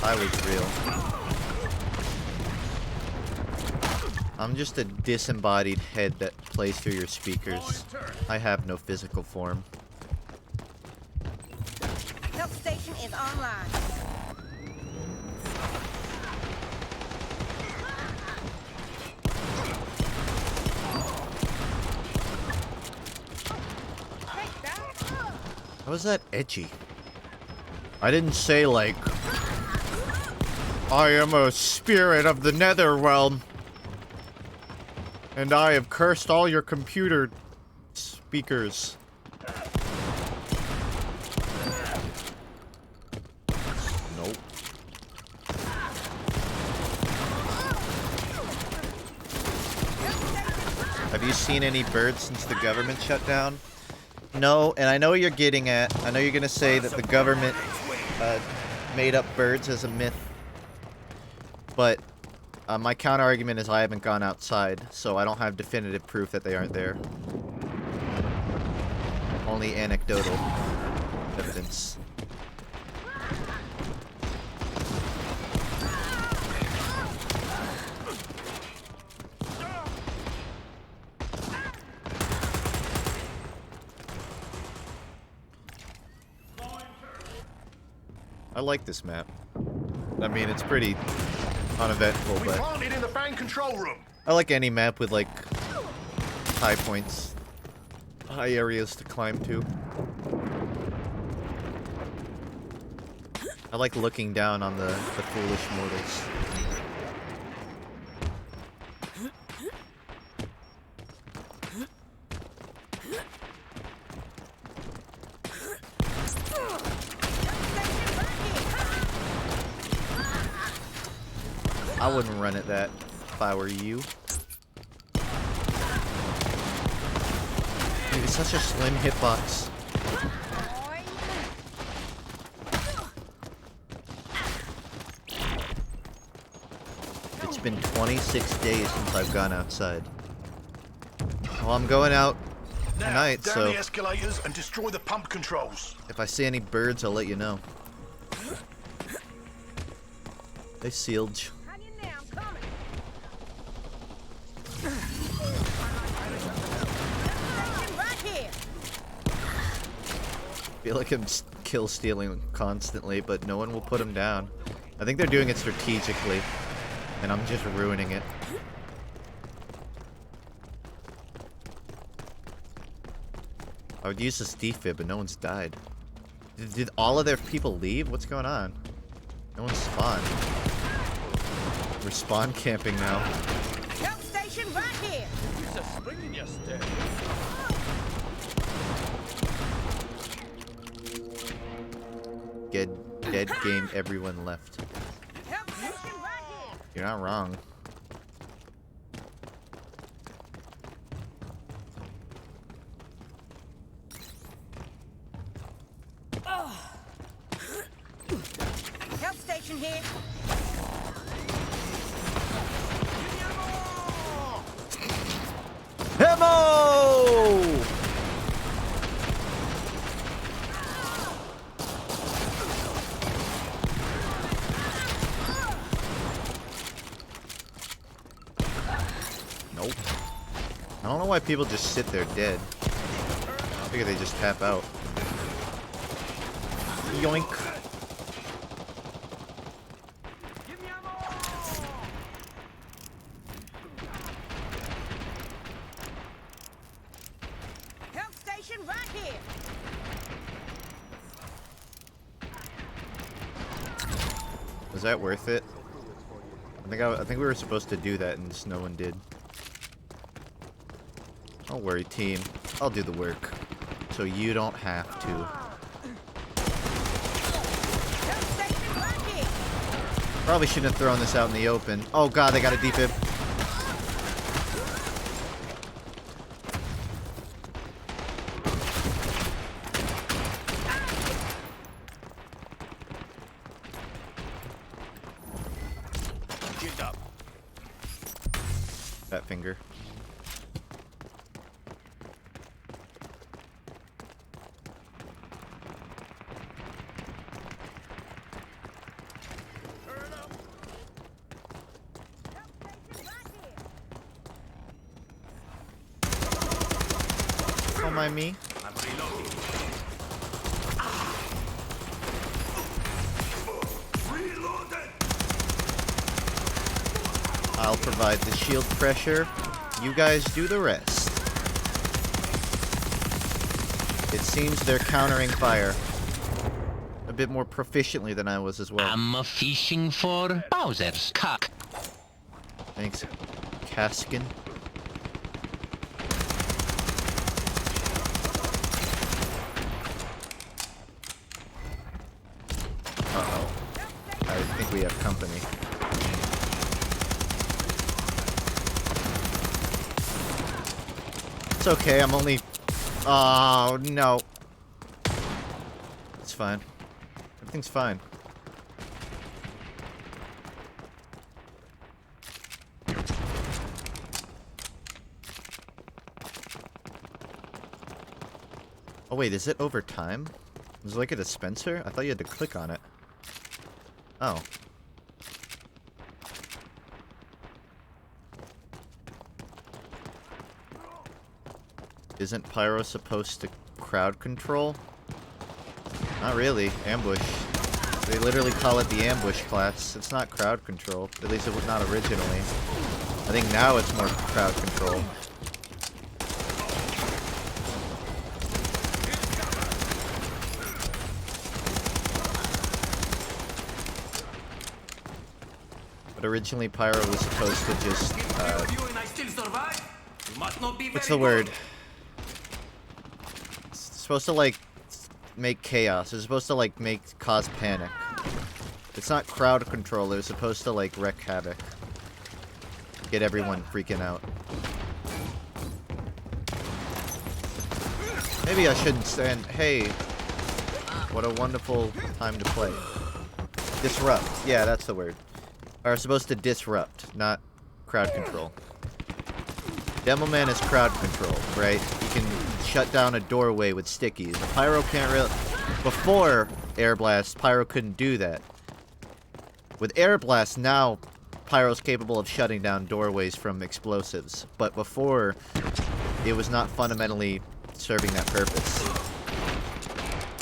I was real. I'm just a disembodied head that plays through your speakers. I have no physical form. Help station is online. How is that edgy? I didn't say, like, I am a spirit of the netherrealm, and I have cursed all your computer speakers. Nope. Have you seen any birds since the government shut down? No, and I know what you're getting at. I know you're gonna say that the government made up birds as a myth. But my counter argument is I haven't gone outside, so I don't have definitive proof that they aren't there. Only anecdotal evidence. I like this map. I mean, it's pretty uneventful, We but planted in the fan control room. I like any map with, like, high points. High areas to climb to. I like looking down on the foolish mortals. I wouldn't run at that if I were you. Dude, it's such a slim hitbox. It's been 26 days since I've gone outside. Well, I'm going out tonight, down so the escalators and destroy the pump controls. if I see any birds, I'll let you know. They sealed. I feel like I'm kill stealing constantly, but no one will put him down. I think they're doing it strategically, and I'm just ruining it. I would use this defib, but no one's died. Did all of their people leave? What's going on? No one spawned. We're spawn camping now. Help station right here. Dead game, everyone left. Help station right here. You're not wrong. Help station here. Ammo! Nope. I don't know why people just sit there dead. I figure they just tap out. Yoink. Help station right here. Was that worth it? I think we were supposed to do that and just no one did. Don't worry, team. I'll do the work. so you don't have to. Help station right here. Probably shouldn't have thrown this out in the open. Oh god, they got a defib. Get up. That finger. Don't mind me. I'm reloading. Reloaded. I'll provide the shield pressure. You guys do the rest. It seems they're countering fire a bit more proficiently than I was as well. I'm fishing for Bowser's cock. Thanks, Kaskin. Uh-oh. I think we have company. It's okay, I'm only... Oh, no. It's fine. Everything's fine. Oh wait, is it over time? Is it like a dispenser? I thought you had to click on it. Oh. Isn't Pyro supposed to crowd control? Not really. Ambush. They literally call it the ambush class. It's not crowd control. At least it was not originally. I think now it's more crowd control. But originally Pyro was supposed to just, You and I still survive? You must not be what's very the word? good. It's supposed to, like, make chaos. It's supposed to, like, cause panic. It's not crowd control. It's supposed to, like, wreak havoc. Get everyone freaking out. Maybe I shouldn't stand. Hey, what a wonderful time to play. Disrupt. Yeah, that's the word. Are supposed to disrupt, not crowd control. Demo Man is crowd control, right? You can shut down a doorway with stickies. The Pyro can't really... Before Air Blast, Pyro couldn't do that. With Air Blast, now Pyro's capable of shutting down doorways from explosives. But before, it was not fundamentally serving that purpose.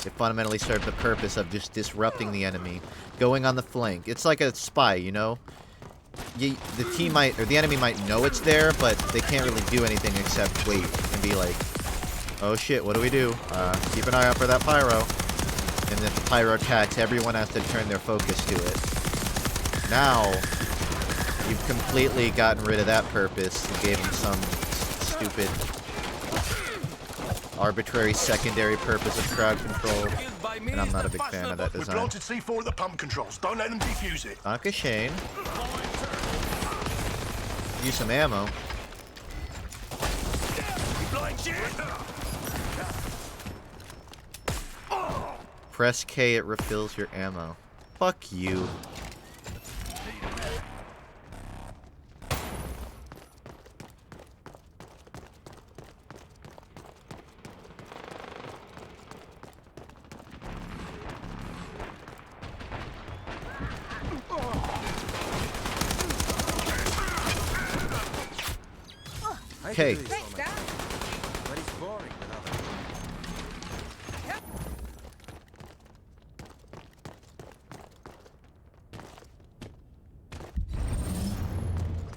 It fundamentally served the purpose of just disrupting the enemy, going on the flank. It's like a spy, you know? The team might, or the enemy might know it's there, but they can't really do anything except wait and be like, oh shit, what do we do? Keep an eye out for that Pyro. And if the Pyro attacks, everyone has to turn their focus to it. Now, you've completely gotten rid of that purpose and gave them some stupid, arbitrary secondary purpose of crowd control. And I'm not a big fan of that We've design. planted C4 at the pump controls. Don't let them defuse it. FUNKe Shane. Use some ammo. Press K, it refills your ammo. Fuck you. Okay. Thanks, Doc.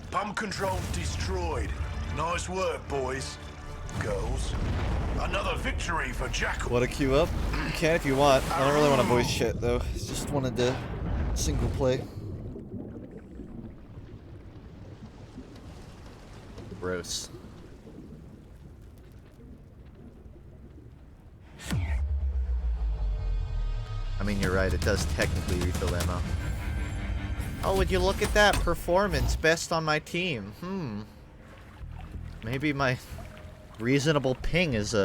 Pump control destroyed. Nice work, boys. Girls. Another victory for Jackal. Want to queue up? You can if you want. I don't really want to voice shit though. Just wanted to single play. Gross. mean, you're right. It does technically refill ammo. Oh, would you look at that? Performance. Best on my team. Maybe my reasonable ping is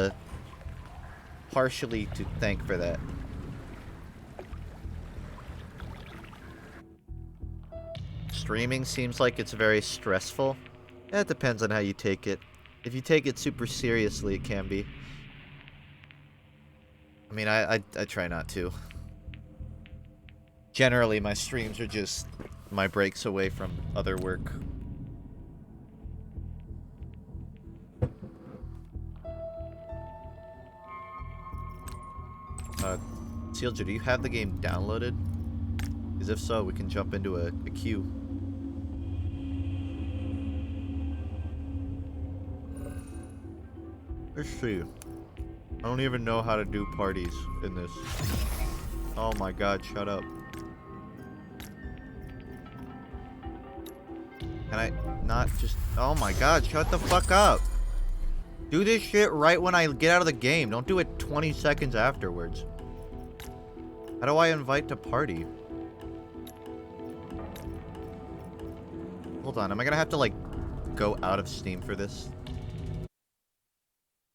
partially to thank for that. Streaming seems like it's very stressful. Yeah, it depends on how you take it. If you take it super seriously, it can be. I mean, I try not to. Generally, my streams are just my breaks away from other work. Sealja, do you have the game downloaded? Because if so, we can jump into a queue. Let's see. I don't even know how to do parties in this. Oh my god, shut up. Can I not just... Oh my god, shut the fuck up. Do this shit right when I get out of the game. Don't do it 20 seconds afterwards. How do I invite to party? Hold on, am I gonna have to, like, go out of Steam for this?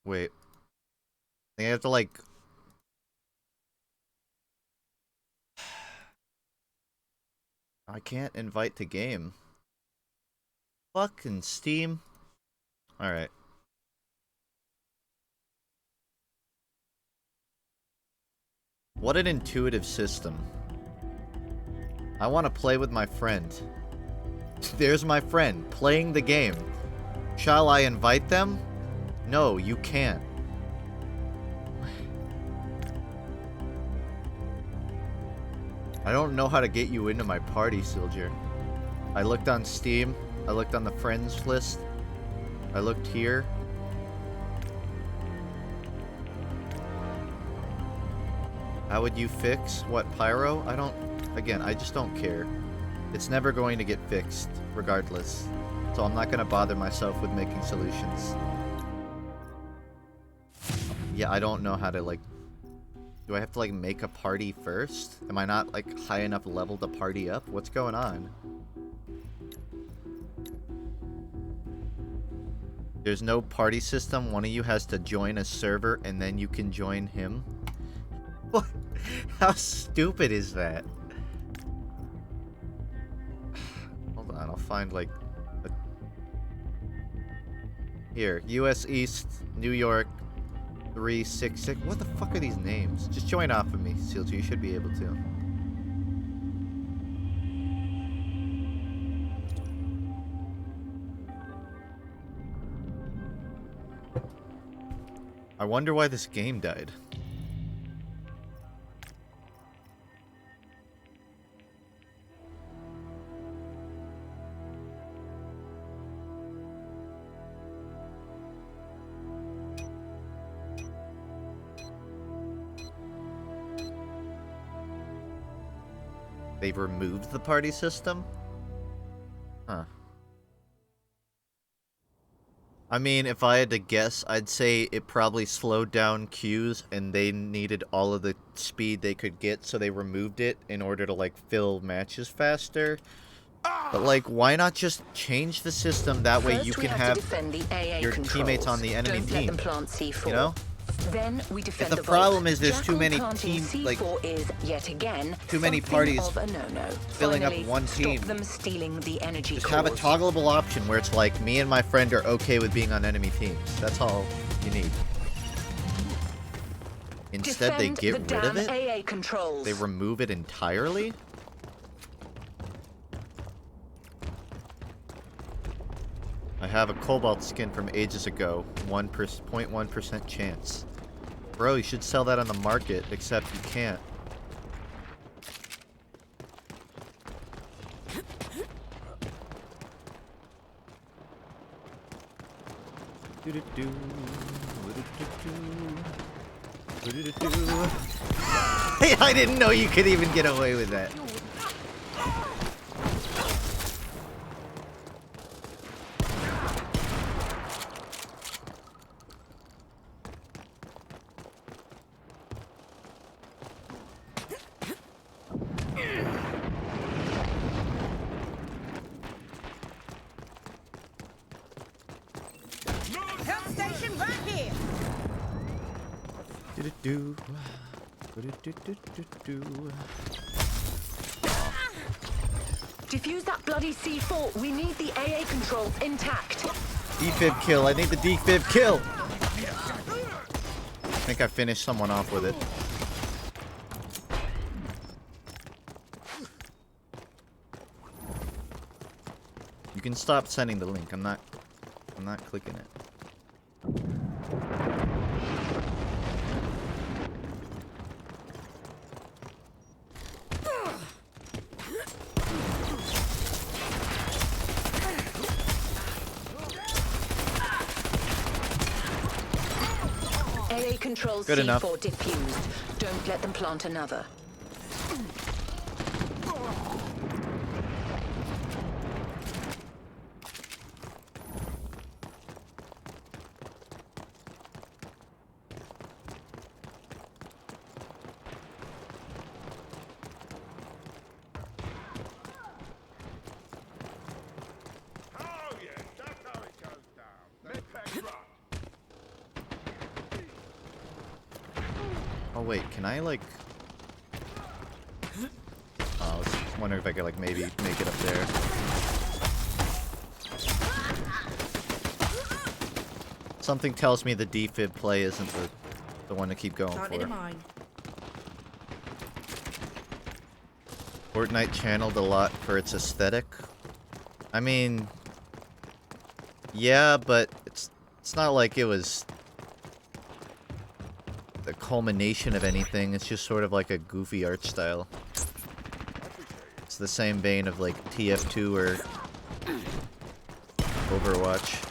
Wait. I think I have to, like... I can't invite to game. Fucking Steam. Alright. What an intuitive system. I want to play with my friend. There's my friend, playing the game. Shall I invite them? No, you can't. I don't know how to get you into my party, Silger. I looked on Steam. I looked on the friends list. I looked here. How would you fix what, Pyro? I don't... Again, I just don't care. It's never going to get fixed, regardless. So I'm not going to bother myself with making solutions. Yeah, I don't know how to, like... Do I have to, like, make a party first? Am I not, like, high enough level to party up? What's going on? There's no party system. One of you has to join a server, and then you can join him. What? How stupid is that? Hold on, I'll find, like... Here, US East, New York... 366. What the fuck are these names? Just join off of me, Seal2. You should be able to. I wonder why this game died. They've removed the party system? Huh. I mean, if I had to guess, I'd say it probably slowed down queues and they needed all of the speed they could get, so they removed it in order to, like, fill matches faster. But, like, why not just change the system? That way you can have your teammates on the enemy team. You know? Then we defend if the problem is there's too many teams, like, too many parties filling up one team, just have a toggleable option where it's like, me and my friend are okay with being on enemy teams. That's all you need. Instead, they get rid of it? They remove it entirely? I have a cobalt skin from ages ago. 0.1% chance. Bro, you should sell that on the market, except you can't. I didn't know you could even get away with that. Do-do-do. Do-do-do-do-do-do. Defuse that bloody C4. We need the AA controls intact. Defib kill. I need the defib kill. I think I finished someone off with it. You can stop sending the link. I'm not clicking it. AA controls Good C4 enough. diffused. Don't let them plant another. Oh wait, can I like? I was wondering if I could like maybe make it up there. Something tells me the defib play isn't the one to keep going Planted a for. mine. Fortnite channeled a lot for its aesthetic. I mean, yeah, but it's not like it was the culmination of anything. It's just sort of like a goofy art style. It's the same vein of like TF2 or Overwatch.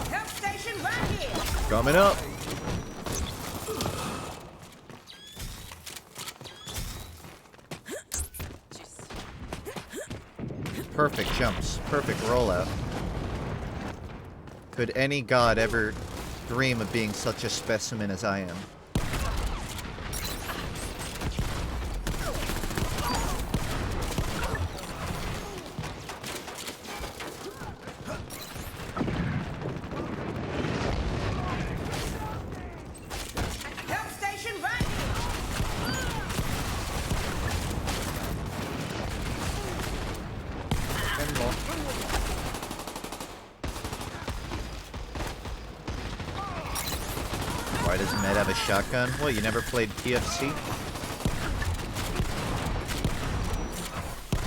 Help station right here. Coming up. Perfect jumps, perfect rollout. Could any god ever dream of being such a specimen as I am? Help station right here. Why does Med have a shotgun? What, you never played TFC?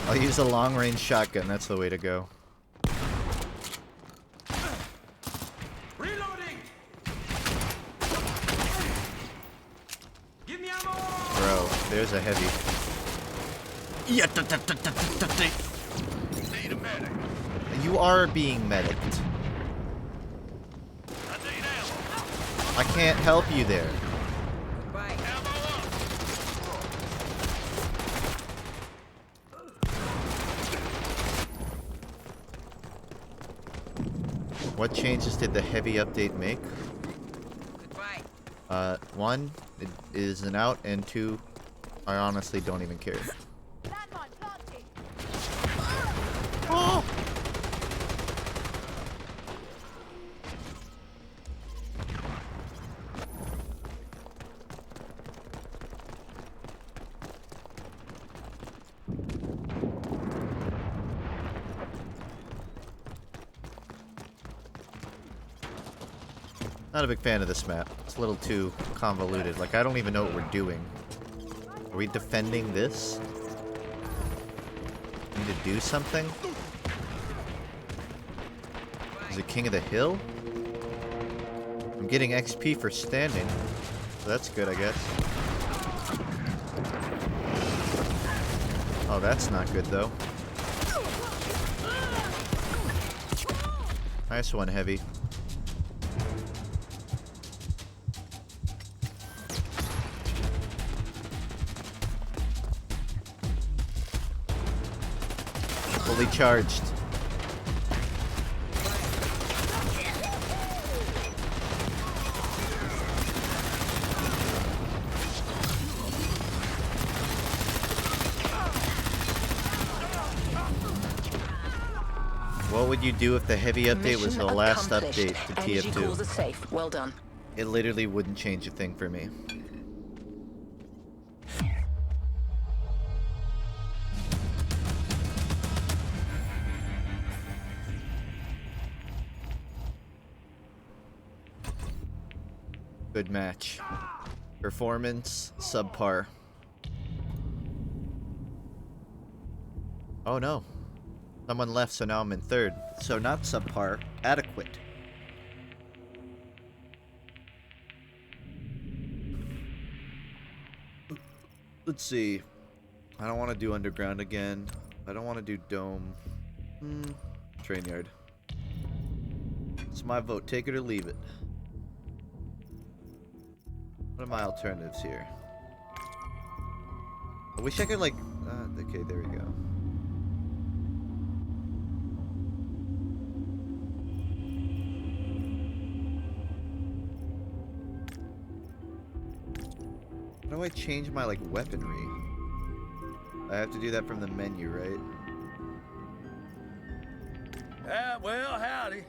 I'll use a long-range shotgun, that's the way to go. Reloading! Give me ammo! Bro, there's a heavy. Need a medic. You are being medicked. I need ammo. I can't help you there. Right. Ammo up. What changes did the heavy update make? Goodbye. One, it isn't out, and two, I honestly don't even care. Landmine planted. Oh! Not a big fan of this map. It's a little too convoluted. Like, I don't even know what we're doing. Are we defending this? Need to do something? Is it King of the Hill? I'm getting XP for standing. So that's good, I guess. Oh, that's not good, though. Nice one, Heavy. Fully charged. would you do if the heavy update was the Mission last accomplished. update to Energy cores TF2? are safe. Well done. It literally wouldn't change a thing for me. Good match. Performance, subpar. Oh no. Someone left, so now I'm in third. So not subpar, adequate. Let's see. I don't want to do underground again. I don't want to do dome. Train yard. It's my vote. Take it or leave it. What are my alternatives here? I wish I could like... okay, there we go. How do I change my like weaponry? I have to do that from the menu, right? Well, howdy.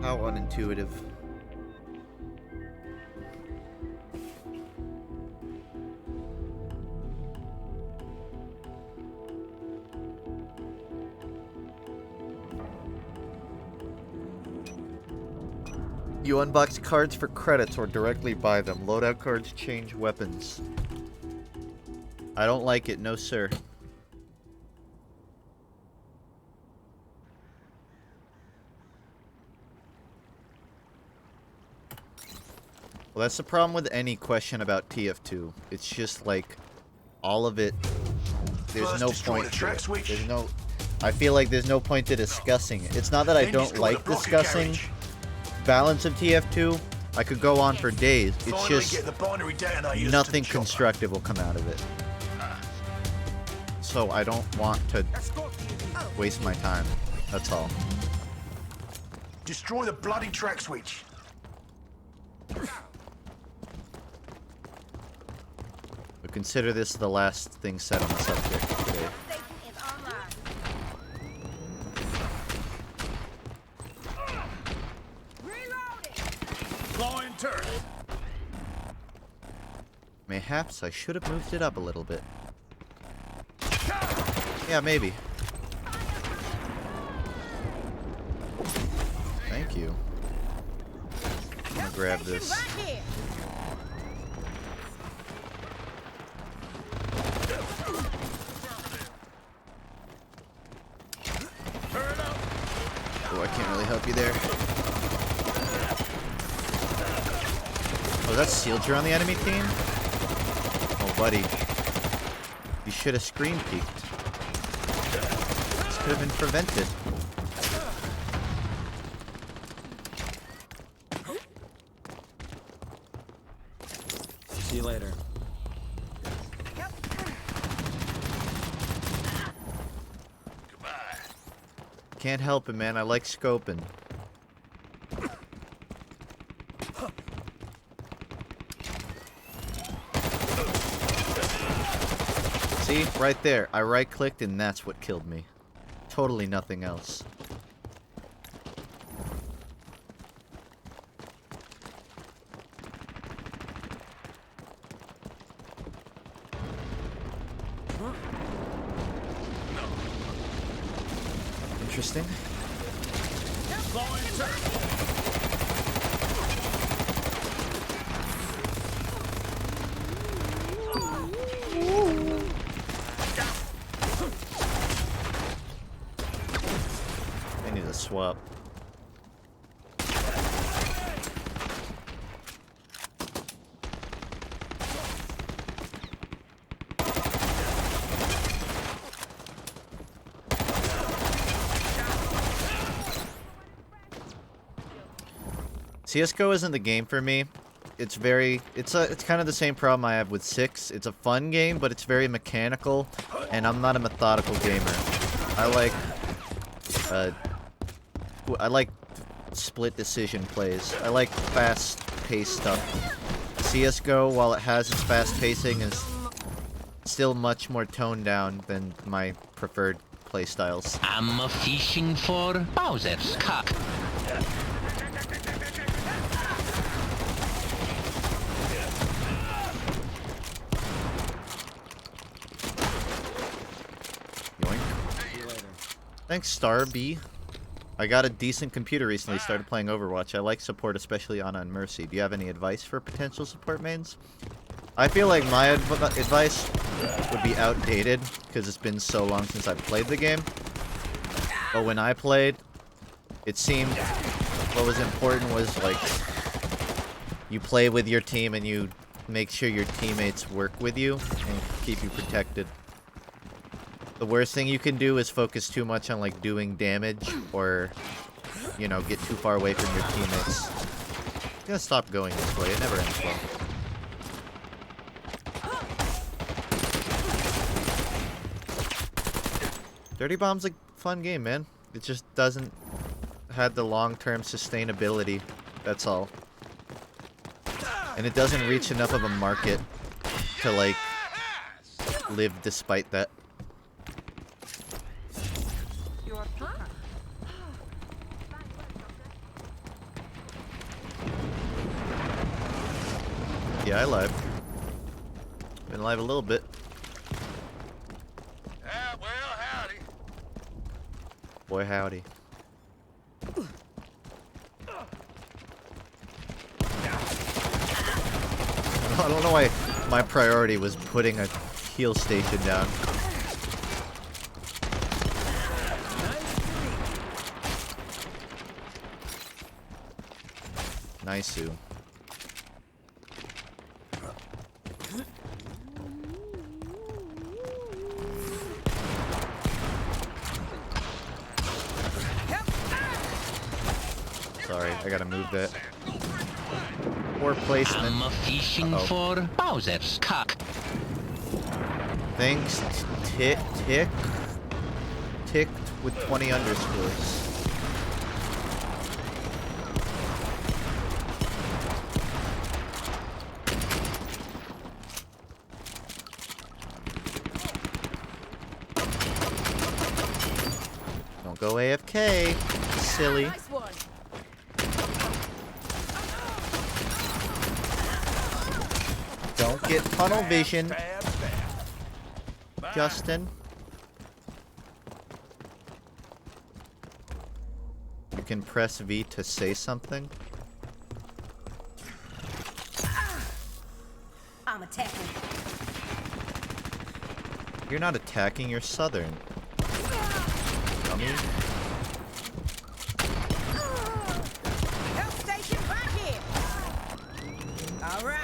How unintuitive. You unbox cards for credits or directly buy them. Loadout cards change weapons. I don't like it, no sir. Well, that's the problem with any question about TF2. It's just like all of it. There's no point to it. There's no. I feel like there's no point to discussing it. It's not that I don't like discussing balance of TF2. I could go on for days. It's just nothing constructive will come out of it. So I don't want to waste my time. That's all. Destroy the bloody track switch. But consider this the last thing said on the subject today. Mayhaps I should have moved it up a little bit. Yeah, maybe. Thank you. I'm gonna grab this. Oh, I can't really help you there. Oh, that's Sealger on the enemy team? Oh, buddy. You should have screen peeked. This could have been prevented. See you later. Can't help it, man. I like scoping. See? Right there. I right-clicked and that's what killed me. Totally nothing else. Interesting. I need to swap. CSGO isn't the game for me. It's kind of the same problem I have with 6. It's a fun game, but it's very mechanical, and I'm not a methodical gamer. I like split decision plays. I like fast-paced stuff. CSGO, while it has its fast pacing, is still much more toned down than my preferred playstyles. I'm fishing for Bowser's cock. Yoink. See you later. Thanks, Star B. I got a decent computer recently, started playing Overwatch. I like support, especially on Mercy. Do you have any advice for potential support mains? I feel like my advice would be outdated, because it's been so long since I've played the game. But when I played, it seemed what was important was, like, you play with your team and you make sure your teammates work with you and keep you protected. The worst thing you can do is focus too much on, like, doing damage or, you know, get too far away from your teammates. You gotta stop going this way. It never ends well. Dirty Bomb's a fun game, man. It just doesn't have the long-term sustainability. That's all. And it doesn't reach enough of a market to, like, live despite that. Yeah, I live. Been live a little bit. Well, howdy. Boy, howdy. I don't know why my priority was putting a heal station down. Nice-oo. Sorry, I gotta move that. Poor placement. I'm fishing for Bowser's cock. Thanks, ticked with 20 underscores. Don't go AFK, silly. Nice one. Don't get tunnel vision, Bad. Justin. You can press V to say something. I'm attacking. You're not attacking, you're southern. Dummy. Help station right here. All right.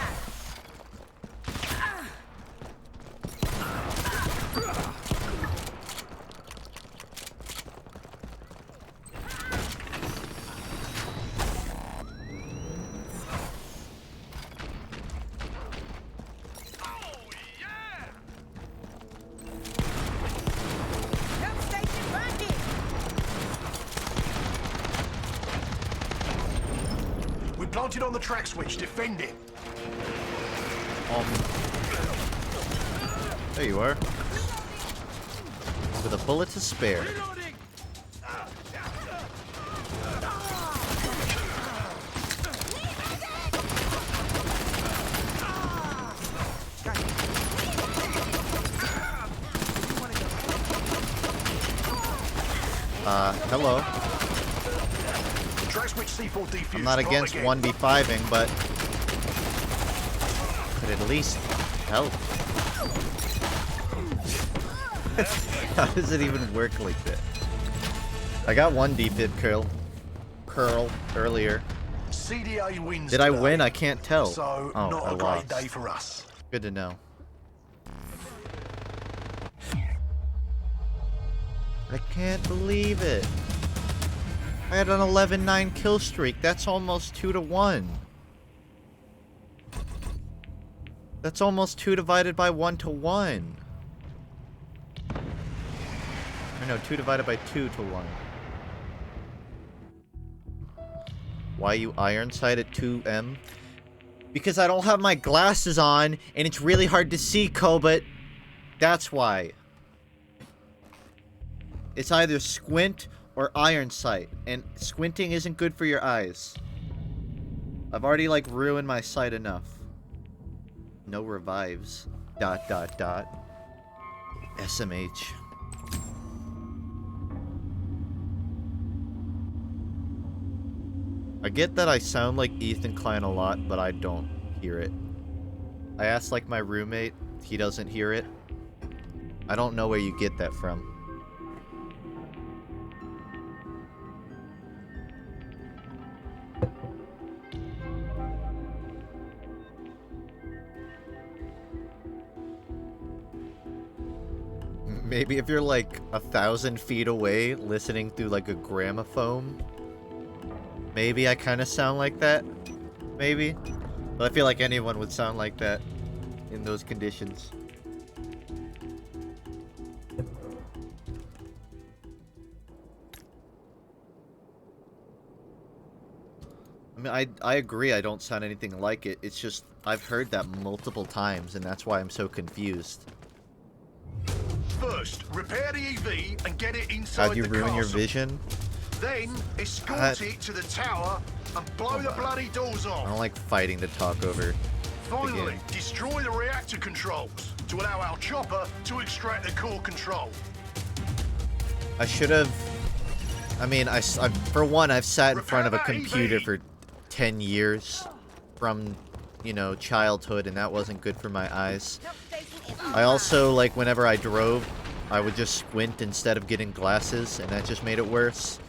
Help station right here. We planted on the track switch. Defend it. There you are. With a bullet to spare. Reloading. Hello. Track switch C4 defused. I'm not Try against again. 1v5ing, but could at least help. How does it even work like that? I got one defib curl earlier. CDA wins. Did I today. win? I can't tell. So Oh, not I a great lost. day for us. Good to know. I can't believe it. I had an 11-9 kill streak. That's almost 2 to 1. That's almost 2 divided by 1 to 1. Or no, 2 divided by 2 to 1. Why you iron sight at 2M? Because I don't have my glasses on, and it's really hard to see, Cobalt. That's why. It's either squint or iron sight, and squinting isn't good for your eyes. I've already, like, ruined my sight enough. No revives. ... SMH. I get that I sound like Ethan Klein a lot, but I don't hear it. I asked, like, my roommate. He doesn't hear it. I don't know where you get that from. Maybe if you're like 1,000 feet away listening through like a gramophone, maybe I kind of sound like that. Maybe. But I feel like anyone would sound like that in those conditions. I mean, I agree I don't sound anything like it. It's just, I've heard that multiple times, and that's why I'm so confused. First, repair the EV and get it inside How'd you the ruin your castle. vision? Then, escort it to the tower and blow the bloody doors I off. don't like fighting to talk over. Finally, game. destroy the reactor controls to allow our chopper to extract the core control. I should have... I mean, for one, I've sat in front of a computer for 10 years from, you know, childhood, and that wasn't good for my eyes. I also, like, whenever I drove, I would just squint instead of getting glasses, and that just made it worse.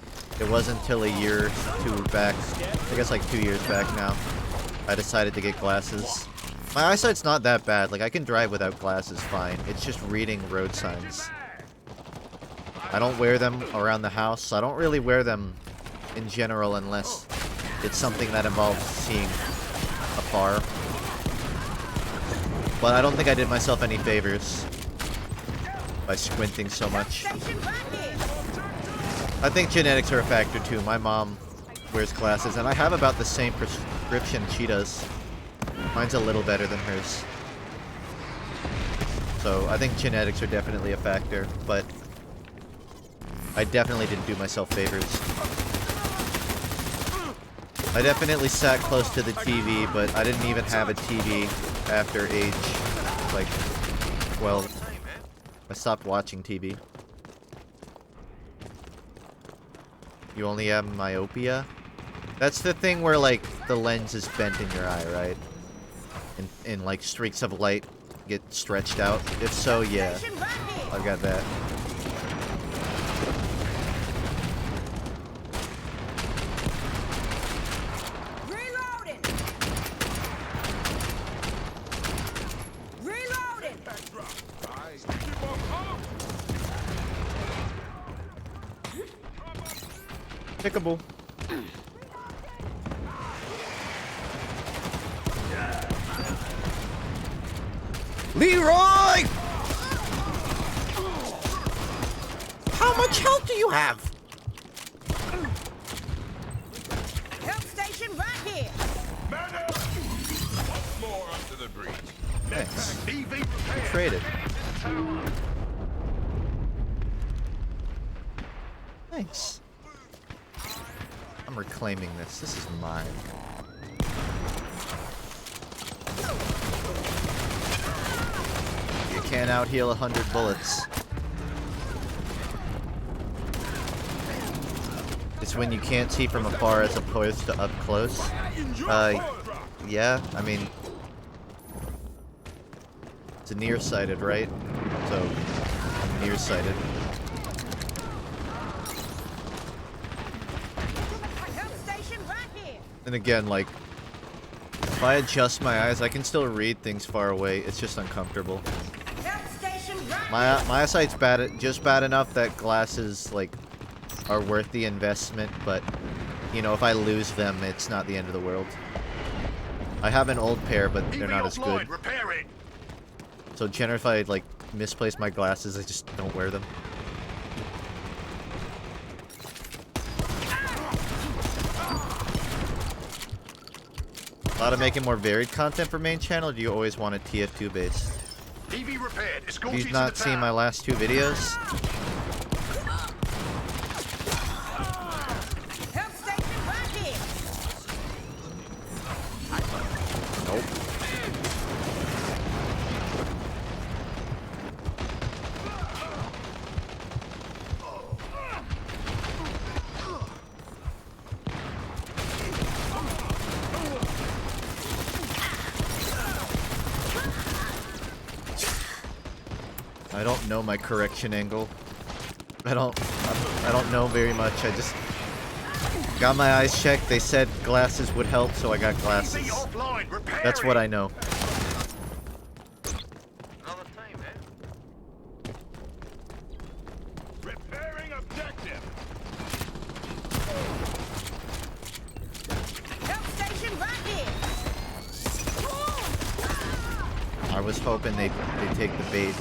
It wasn't until a year or two back, I guess like 2 years back now, I decided to get glasses. My eyesight's not that bad, like, I can drive without glasses fine. It's just reading road signs. I don't wear them around the house. I don't really wear them in general unless it's something that involves seeing afar. But I don't think I did myself any favors by squinting so much. I think genetics are a factor too. My mom wears glasses, and I have about the same prescription she does. Mine's a little better than hers. So I think genetics are definitely a factor, but I definitely didn't do myself favors. I definitely sat close to the TV, but I didn't even have a TV after age, like, 12. I stopped watching TV. You only have myopia? That's the thing where, like, the lens is bent in your eye, right? And like, streaks of light get stretched out. If so, yeah. I've got that. Pickable. Leroy! How much health do you have? Help station right here. More onto the breach. Thanks. EV prepared. Traded. Thanks. I'm reclaiming this. This is mine. You can't out-heal 100 bullets. It's when you can't see from afar as opposed to up close. Yeah, I mean... It's a nearsighted, right? So, I'm nearsighted. And again, like, if I adjust my eyes, I can still read things far away. It's just uncomfortable. My eyesight's just bad enough that glasses, like, are worth the investment, but, you know, if I lose them, it's not the end of the world. I have an old pair, but they're not as good. Repair it. So generally, if I, like, misplace my glasses, I just don't wear them. Thought of making more varied content for main channel, or do you always want a TF2 base? EV repaired. Escort Have it you to not the seen tower. my last two videos? I don't know my correction angle. I don't know very much. I just got my eyes checked. They said glasses would help, so I got glasses. That's what I know. Repairing objective. Help station right here. I was hoping they'd take the bait.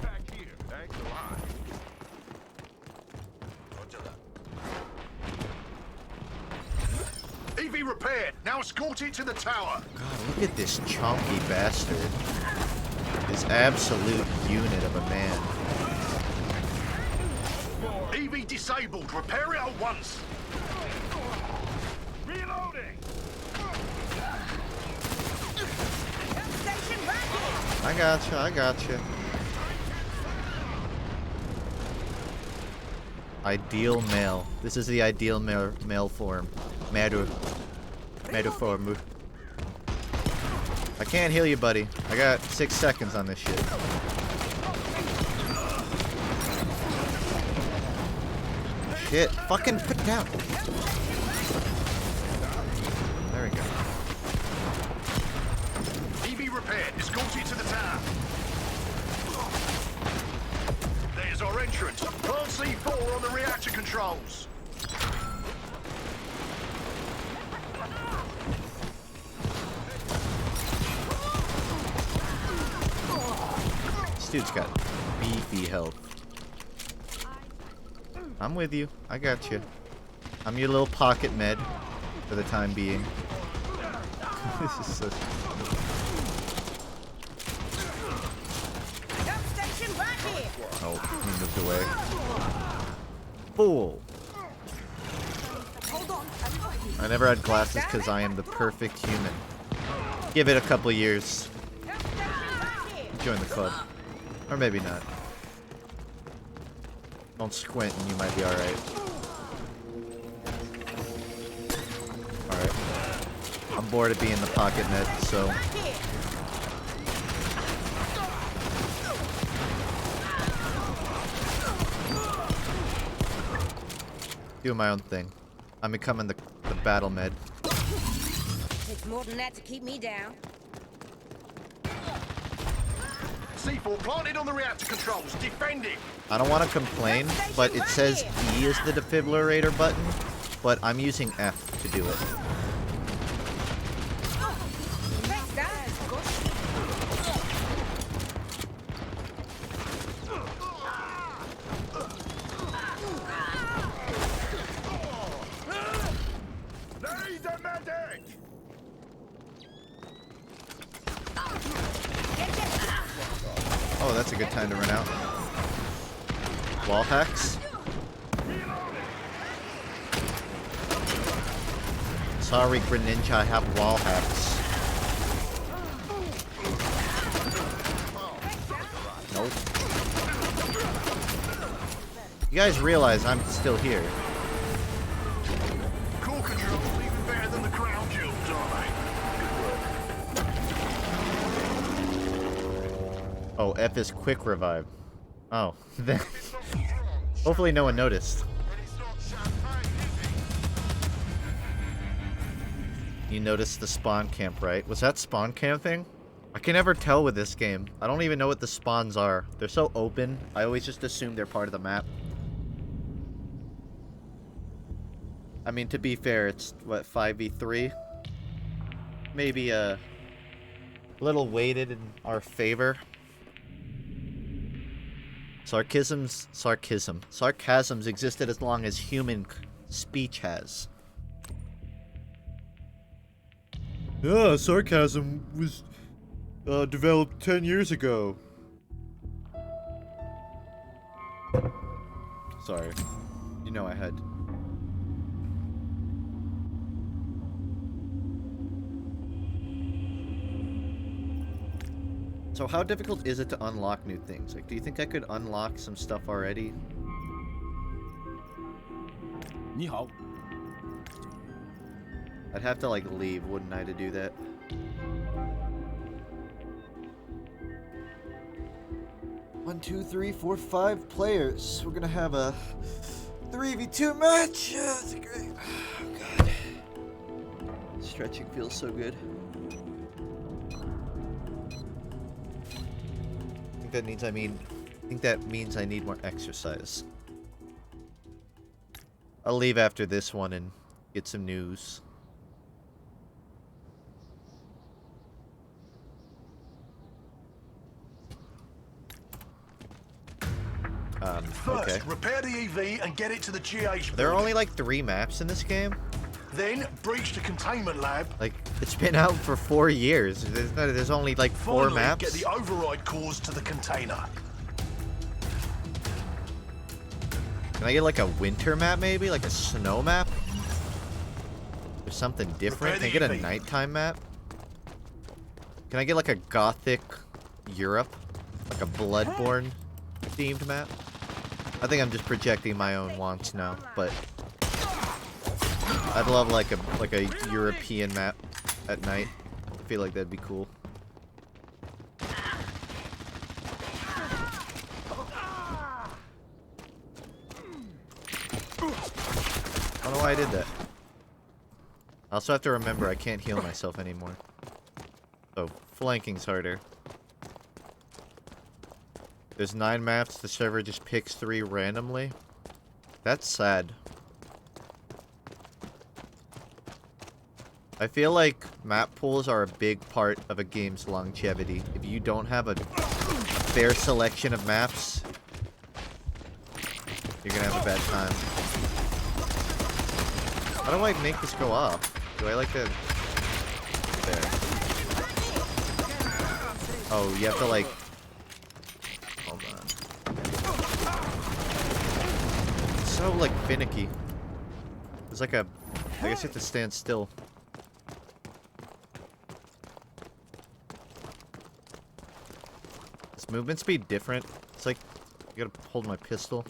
Back here. Thanks a lot. EV repaired. Now escort it to the tower. God, look at this chunky bastard. This absolute unit of a man. EV disabled. Repair it at once. Reloading. Help station right here. I gotcha, I gotcha. Ideal male. This is the ideal male form. Madu form. I can't heal you, buddy. I got 6 seconds on this shit. Shit. Fucking put down. There we go. EV repaired. Escort it to the tower. There's our entrance. Plant C4 on the reactor controls. This dude's got beefy health. I'm with you. I got you. I'm your little pocket med for the time being. This is so... Help station right here. Oh, he moved away. Fool! Hold on. I never had glasses because I am the perfect human. Give it a couple years. Help station right here. Join the club. Or maybe not. Don't squint and you might be alright. Alright. I'm bored of being the pocket net, so... Right here. doing my own thing. I'm becoming the battle med. Takes more than that to keep me down. C4 planted on the reactor controls. Defend it. I don't want to complain, but it says E is the defibrillator button, but I'm using F to do it. Thanks, guys. Need a medic. Oh, that's a good time to run out. Wall hacks? Sorry, Greninja, I have wall hacks. Nope. You guys realize I'm still here. Core control even better than the crown jewels, are they? Oh, F is quick revive. Oh, then hopefully no one noticed. You noticed the spawn camp, right? Was that spawn camping? I can never tell with this game. I don't even know what the spawns are. They're so open. I always just assume they're part of the map. I mean, to be fair, it's, what, 5v3? Maybe a little weighted in our favor. Sarcasms existed as long as human speech has. Yeah, sarcasm was developed 10 years ago. Sorry. You know I had. So how difficult is it to unlock new things? Like, do you think I could unlock some stuff already? 你好， I'd have to, like, leave, wouldn't I, to do that? 1, 2, 3, 4, 5 players. We're gonna have a 3v2 match. That's great. Oh god. Stretching feels so good. I think that means I need more exercise. I'll leave after this one and get some news. First, Okay. repair the EV and get it to the GH. There are building. only like 3 maps in this game. Then breach the containment lab. Like, it's been out for 4 years. There's only like 4 Finally, maps. get the override cores to the container. Can I get like a winter map maybe? Like a snow map? Or something different? Can I get a nighttime map? Can I get like a gothic Europe? Like a Bloodborne themed map? I think I'm just projecting my own wants now, but I'd love like a European map at night. I feel like that'd be cool. I don't know why I did that. I also have to remember I can't heal myself anymore. So, flanking's harder. There's 9 maps, the server just picks 3 randomly. That's sad. I feel like map pools are a big part of a game's longevity. If you don't have a fair selection of maps, you're gonna have a bad time. How do I make this go off? Do I like to... There. Oh, you have to like... Hold on. It's so like finicky. It's like a... I guess you have to stand still. Is movement speed different? It's like... You gotta hold my pistol.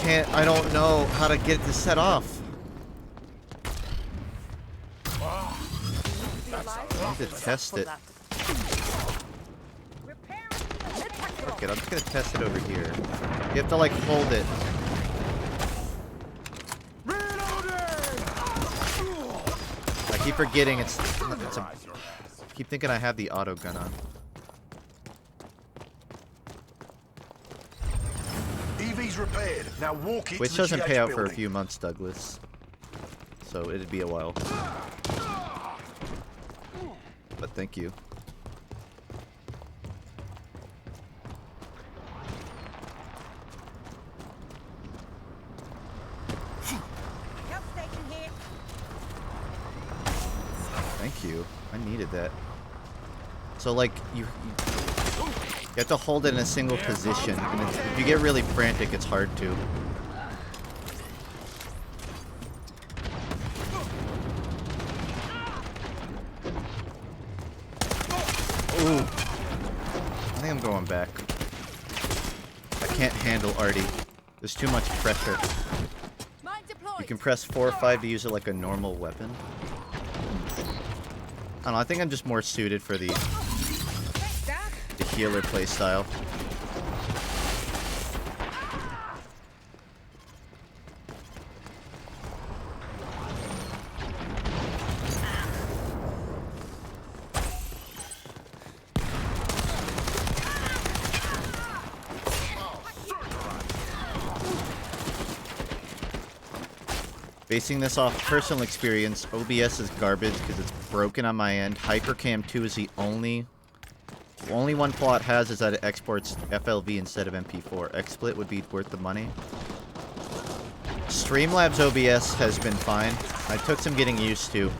I don't know how to get it to set off. I need to test it. Okay, I'm just gonna test it over here. You have to like hold it. I keep forgetting it's a... I keep thinking I have the auto gun on. EV's repaired. Now walk it Which to the doesn't GH pay out for a building. few months, Douglas. So it'd be a while. But thank you. Help station here. Thank you. I needed that. So like you have to hold it in a single position, and if you get really frantic, it's hard to. Ooh. I think I'm going back. I can't handle Artie. There's too much pressure. Mine deployed. You can press 4 or 5 to use it like a normal weapon. I don't know, I think I'm just more suited for the healer playstyle. Basing this off personal experience, OBS is garbage because it's broken on my end. Hypercam 2 is the only one flaw it has is that it exports FLV instead of MP4. XSplit would be worth the money. Streamlabs OBS has been fine. I took some getting used to.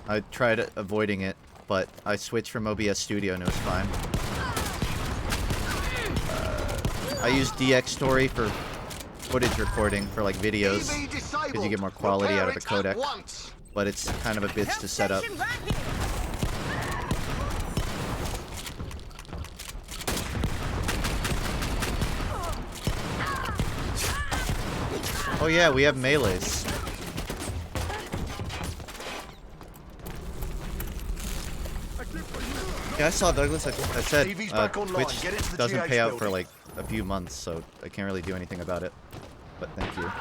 I tried avoiding it, but I switched from OBS Studio and it was fine. I use DX Story for footage recording for like videos because you get more quality out of the codec, but it's kind of a bitch to set up. Oh yeah, we have melees. Yeah, I saw Douglas. I said TV's back online. Twitch Get into the doesn't GH pay out for building. like a few months, so I can't really do anything about it. But thank you.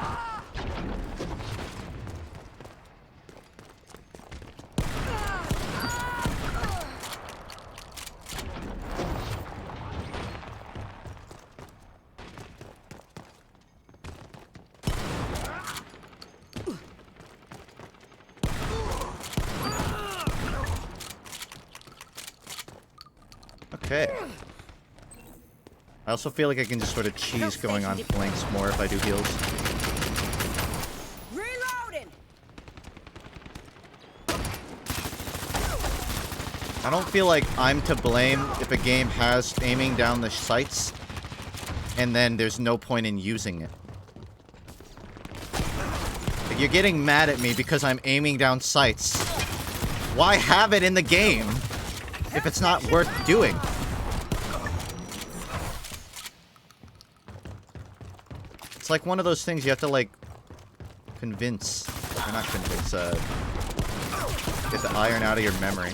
Okay. I also feel like I can just sort of cheese going on flanks more if I do heals. Reloading. I don't feel like I'm to blame if a game has aiming down the sights and then there's no point in using it. Like, you're getting mad at me because I'm aiming down sights. Why have it in the game if it's not worth doing? It's like one of those things you have to, like, convince. Or not convince, get the iron out of your memory.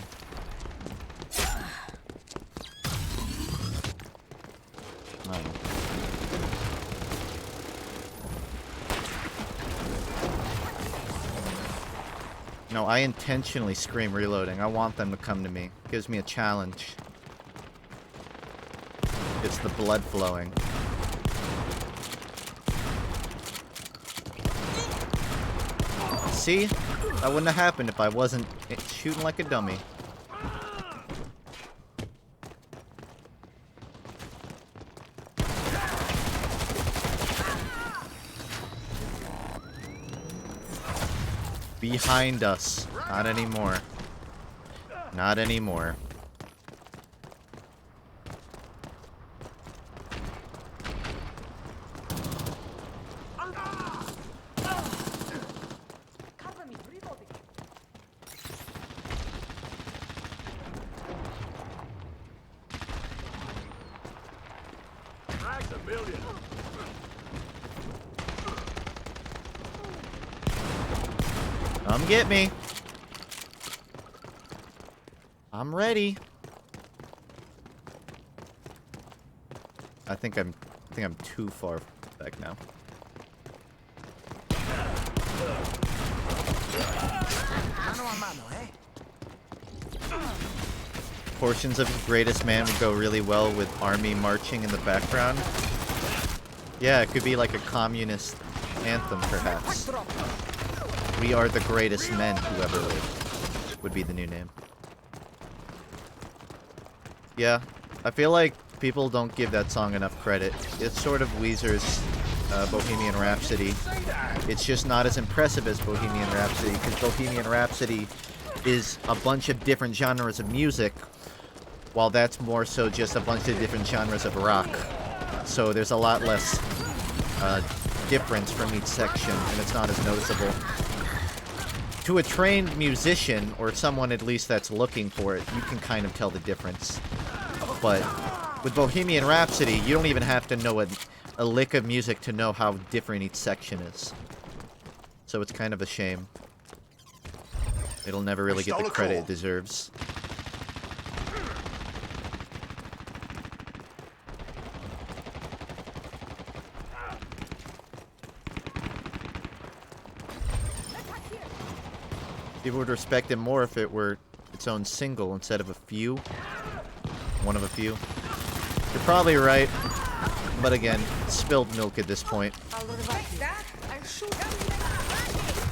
I don't know. No, I intentionally scream reloading. I want them to come to me. Gives me a challenge. It's the blood flowing. See? That wouldn't have happened if I wasn't shooting like a dummy. Behind us. Not anymore. Not anymore. Come get me. I'm ready. I think I'm too far back now. Portions of Greatest Man would go really well with army marching in the background. Yeah, it could be like a communist anthem, perhaps. We are the greatest men who ever lived, would be the new name. Yeah, I feel like people don't give that song enough credit. It's sort of Weezer's Bohemian Rhapsody. It's just not as impressive as Bohemian Rhapsody, because Bohemian Rhapsody is a bunch of different genres of music, while that's more so just a bunch of different genres of rock. So there's a lot less difference from each section, and it's not as noticeable. To a trained musician, or someone at least that's looking for it, you can kind of tell the difference. But with Bohemian Rhapsody, you don't even have to know a lick of music to know how different each section is. So it's kind of a shame. It'll never really get the credit it deserves. People would respect it more if it were its own single instead of a few. One of a few. You're probably right. But again, spilled milk at this point.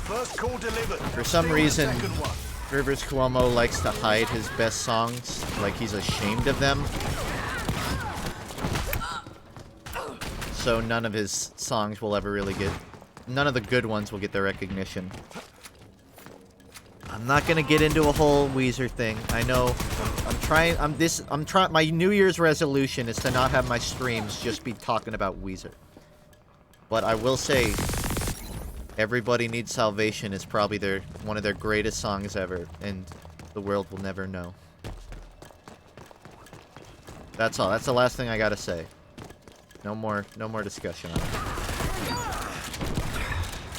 First call delivered. For some reason, Rivers Cuomo likes to hide his best songs, like he's ashamed of them. So none of his songs will ever really get... None of the good ones will get their recognition. I'm not gonna get into a whole Weezer thing. I know. I'm trying. My New Year's resolution is to not have my streams just be talking about Weezer. But I will say, Everybody Needs Salvation is probably one of their greatest songs ever, and the world will never know. That's all. That's the last thing I gotta say. No more discussion on it.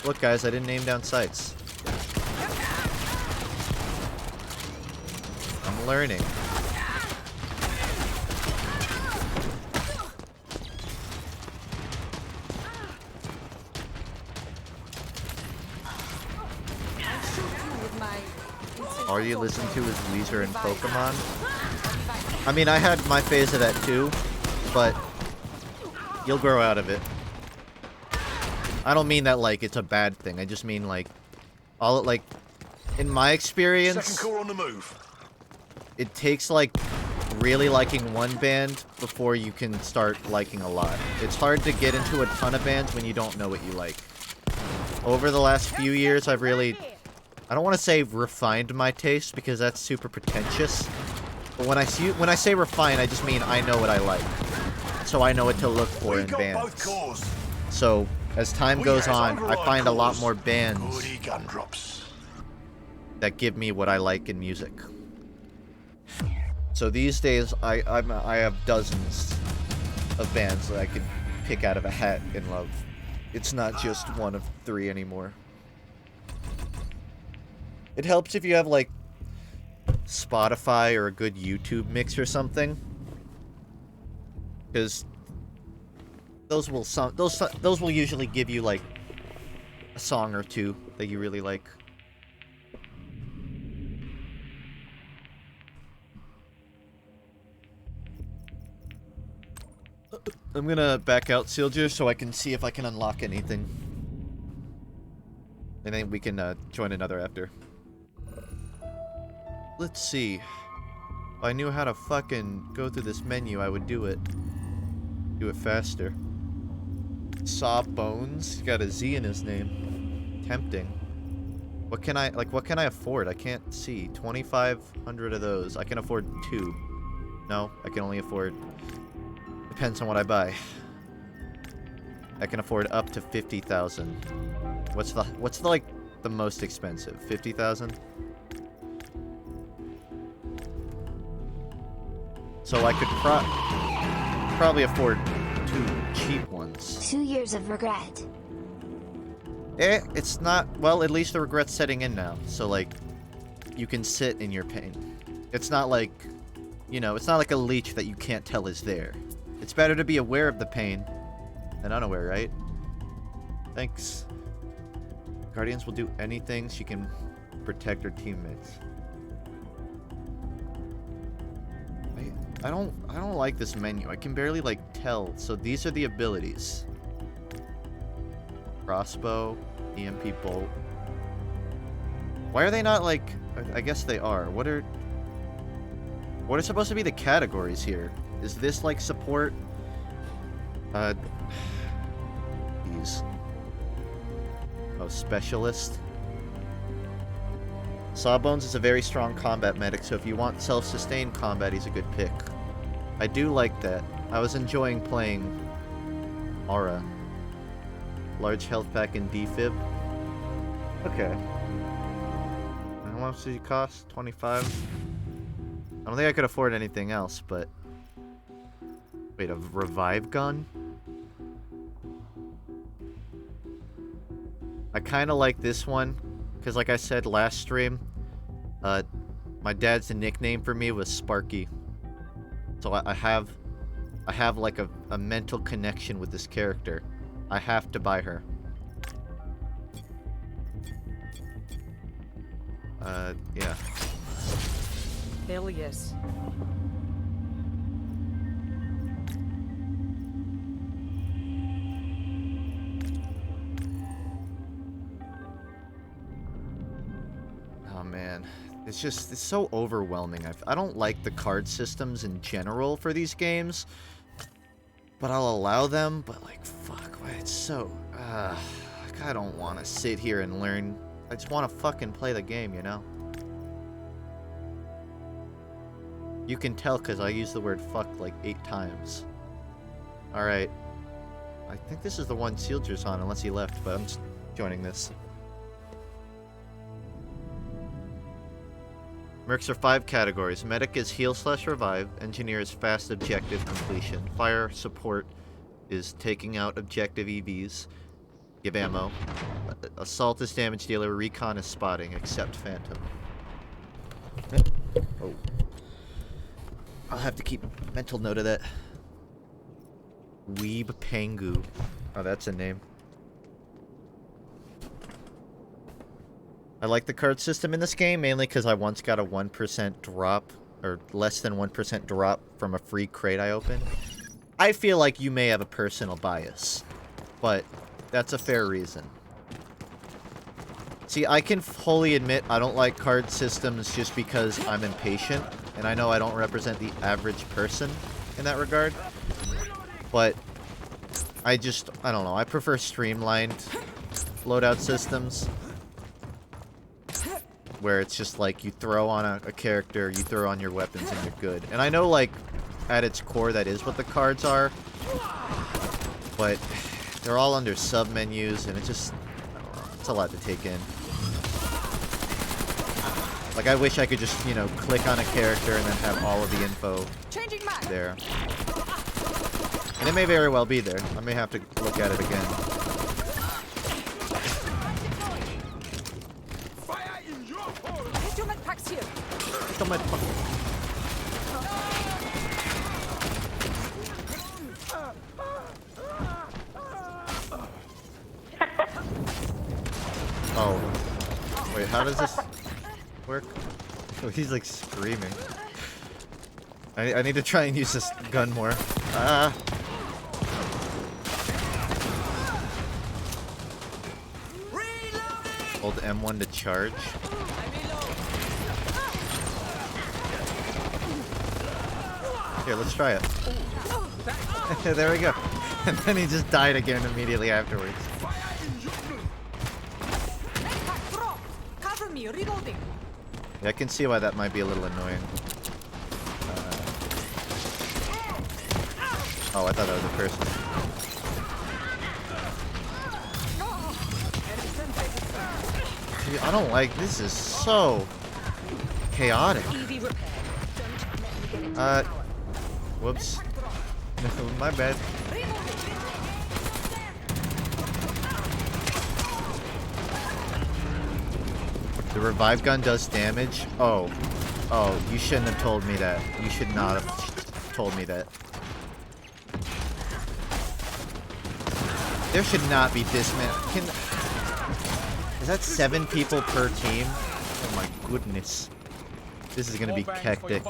Look, guys, I didn't aim down sights. I'm learning. All you listen to is Weezer and Pokemon? I mean, I had my phase of that too, but you'll grow out of it. I don't mean that like it's a bad thing. I just mean like, in my experience, Second core on the move. it takes like really liking one band before you can start liking a lot. It's hard to get into a ton of bands when you don't know what you like. Over the last few years, I've really, I don't want to say refined my taste because that's super pretentious. But when I say refined, I just mean I know what I like. So I know what to look for in bands. So as time goes on, I find a lot more bands that give me what I like in music. So these days, I have dozens of bands that I could pick out of a hat and love. It's not just one of 3 anymore. It helps if you have like Spotify or a good YouTube mix or something, because those will usually give you like a song or two that you really like. I'm gonna back out Sealger so I can see if I can unlock anything. And then we can join another after. Let's see. If I knew how to fucking go through this menu, I would do it. Do it faster. Saw Bones? He's got a Z in his name. Tempting. What can I afford? I can't see. 2,500 of those. I can afford 2. No, I can only afford... Depends on what I buy. I can afford up to 50,000. What's the like the most expensive? 50,000? So I could probably afford 2 cheap ones. 2 years of regret. It's not, well, at least the regret's setting in now. So like you can sit in your pain. It's not like, you know, it's not like a leech that you can't tell is there. It's better to be aware of the pain than unaware, right? Thanks. Guardians will do anything she can protect her teammates. I don't like this menu. I can barely like tell. So these are the abilities. Crossbow, EMP bolt. Why are they not like, I guess they are. What are supposed to be the categories here? Is this like support? These. Oh, specialist. Sawbones is a very strong combat medic, so if you want self-sustained combat, he's a good pick. I do like that. I was enjoying playing Aura. Large health pack and defib. Okay. How much does he cost? 25? I don't think I could afford anything else, but... Wait, a revive gun? I kind of like this one, because like I said last stream, my dad's nickname for me was Sparky. So I have like a mental connection with this character. I have to buy her. Yeah. Hell yes. Oh man, it's so overwhelming. I don't like the card systems in general for these games, but I'll allow them. But like, fuck, why it's so. Like, I don't want to sit here and learn. I just want to fucking play the game, you know. You can tell because I use the word fuck like 8 times. All right, I think this is the one Sealger's on, unless he left. But I'm just joining this. Mercs are 5 categories. Medic is heal/revive. Engineer is fast objective completion. Fire support is taking out objective EVs. Give ammo. Assault is damage dealer. Recon is spotting, except Phantom. Oh. I'll have to keep mental note of that. Weeb Pangu. Oh, that's a name. I like the card system in this game, mainly because I once got a 1% drop, or less than 1% drop from a free crate I opened. I feel like you may have a personal bias, but that's a fair reason. See, I can fully admit I don't like card systems just because I'm impatient, and I know I don't represent the average person in that regard, but I don't know, I prefer streamlined loadout systems, where it's just like you throw on a character, you throw on your weapons, and you're good. And I know, like, at its core, that is what the cards are, but they're all under sub-menus, and it just, I don't know, it's a lot to take in. Like, I wish I could just, you know, click on a character and then have all of the info there. And it may very well be there. I may have to look at it again. Oh. Wait, how does this work? Oh, he's like screaming. I need to try and use this gun more. Hold M1 to charge. Here, let's try it. There we go. And then he just died again immediately afterwards. Yeah, I can see why that might be a little annoying. Oh, I thought that was a person. Dude, I don't like this. Is so chaotic. Whoops. My bad. The revive gun does damage. Oh, you shouldn't have told me that. You should not have told me that. There should not be this many. Is that 7 people per team? Oh my goodness. This is gonna be hectic.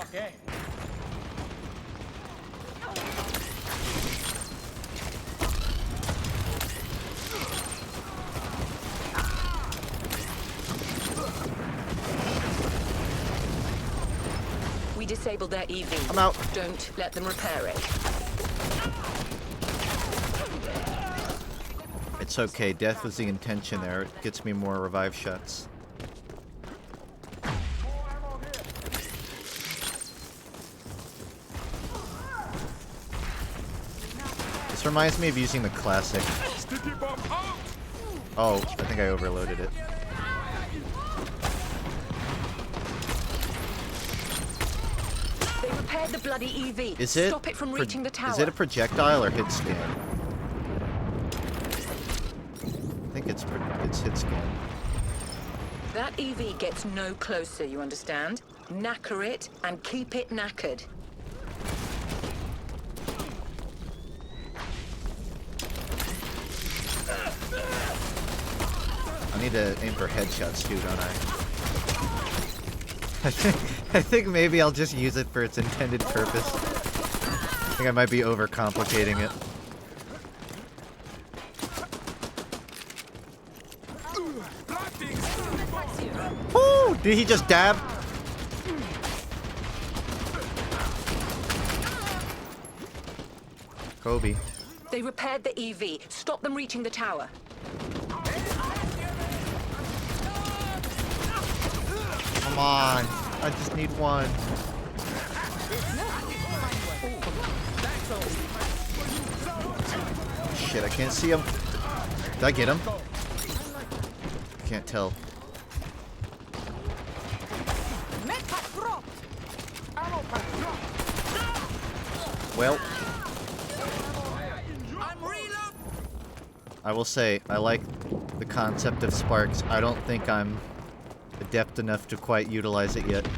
We disabled their EV. I'm out. Don't let them repair it. It's okay. Death was the intention there. It gets me more revive shots. This reminds me of using the classic. Oh, I think I overloaded it. They repaired the bloody EV. Is it? Stop it from reaching the tower. Is it a projectile or hit scan? I think it's hit scan. That EV gets no closer, you understand? Knacker it and keep it knackered. I need to aim for headshots too, don't I? I think maybe I'll just use it for its intended purpose. I think I might be overcomplicating it. Woo! Did he just dab? Kobe. They repaired the EV. Stop them reaching the tower. Come on. I just need one. Shit, I can't see him. Did I get him? Can't tell. Well. I will say, I like the concept of sparks. I don't think I'm adept enough to quite utilize it yet.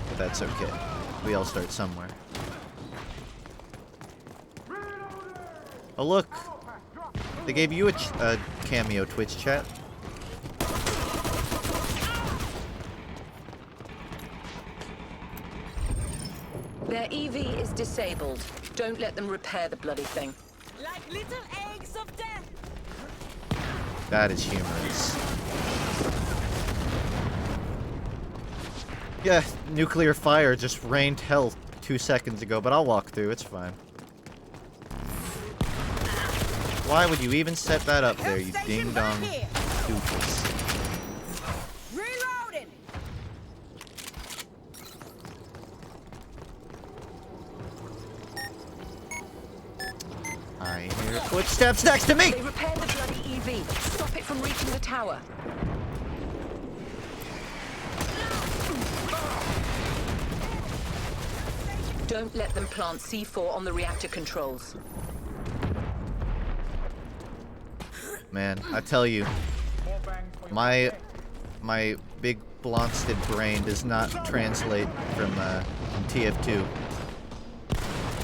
But that's okay. We all start somewhere. Oh look! They gave you a cameo, Twitch chat. Their EV is disabled. Don't let them repair the bloody thing. Like little eggs of death. That is humorous. Yeah, nuclear fire just rained hell 2 seconds ago, but I'll walk through, it's fine. Why would you even set that up there, you ding-dong doofus? Reloading. I hear footsteps next to me! They repaired the bloody EV. Stop it from reaching the tower. Don't let them plant C4 on the reactor controls. Man, I tell you, my big blonsted brain does not translate from TF2.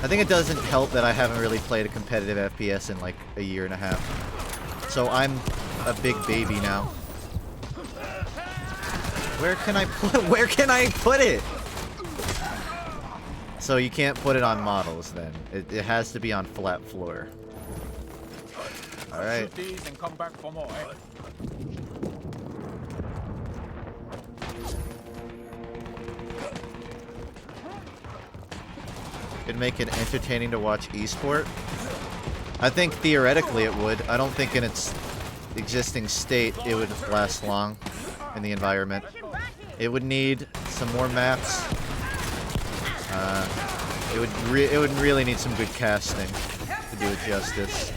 I think it doesn't help that I haven't really played a competitive FPS in like a year and a half. So I'm a big baby now. Where can I put it? So you can't put it on models then. It has to be on flat floor. Alright. And come back for more, eh? Could make it entertaining to watch esport. I think theoretically it would. I don't think in its existing state it would last long in the environment. It would need some more maps. It would really need some good casting to do it justice.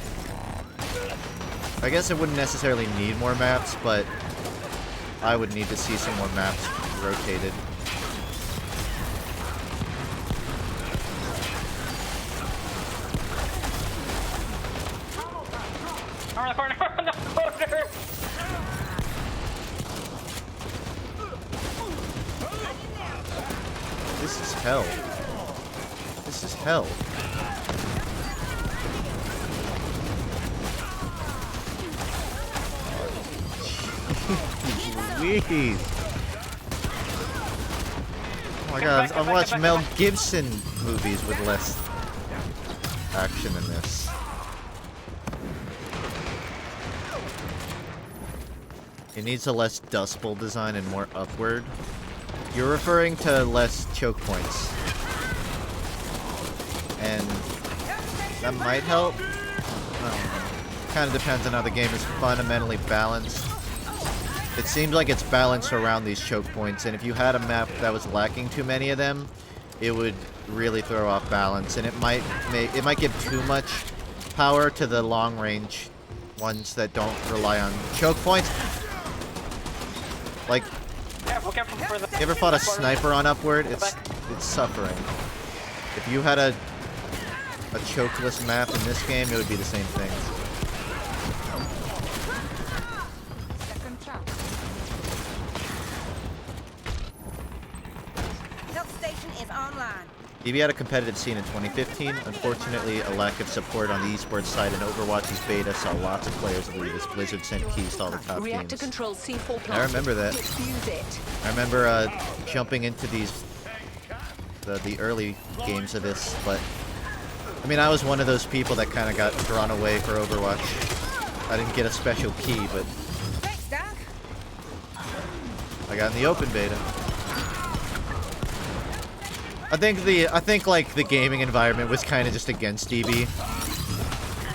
I guess it wouldn't necessarily need more maps, but I would need to see some more maps rotated. Around the corner, around the corner! This is hell. This is hell. Louise. Oh my god, I've watched Mel Gibson movies with less action than this. It needs a less Dust Bowl design and more upward. You're referring to less choke points. And that might help. I don't know. Kind of depends on how the game is fundamentally balanced. It seems like it's balanced around these choke points, and if you had a map that was lacking too many of them, it would really throw off balance, and it might give too much power to the long-range ones that don't rely on choke points. Like, Careful for the... you ever fought a sniper on upward? It's suffering. If you had a chokeless map in this game, it would be the same thing. Health station is online. EV had a competitive scene in 2015. Unfortunately, a lack of support on the esports side in Overwatch's beta saw lots of players leave as Blizzard sent keys to all the top Reactor games. control C4 plant. I remember that. Defuse it. I remember jumping into the early games of this, but I mean, I was one of those people that kind of got drawn away for Overwatch. I didn't get a special key, but Thanks, Doc. I got in the open beta. I think like the gaming environment was kind of just against EB.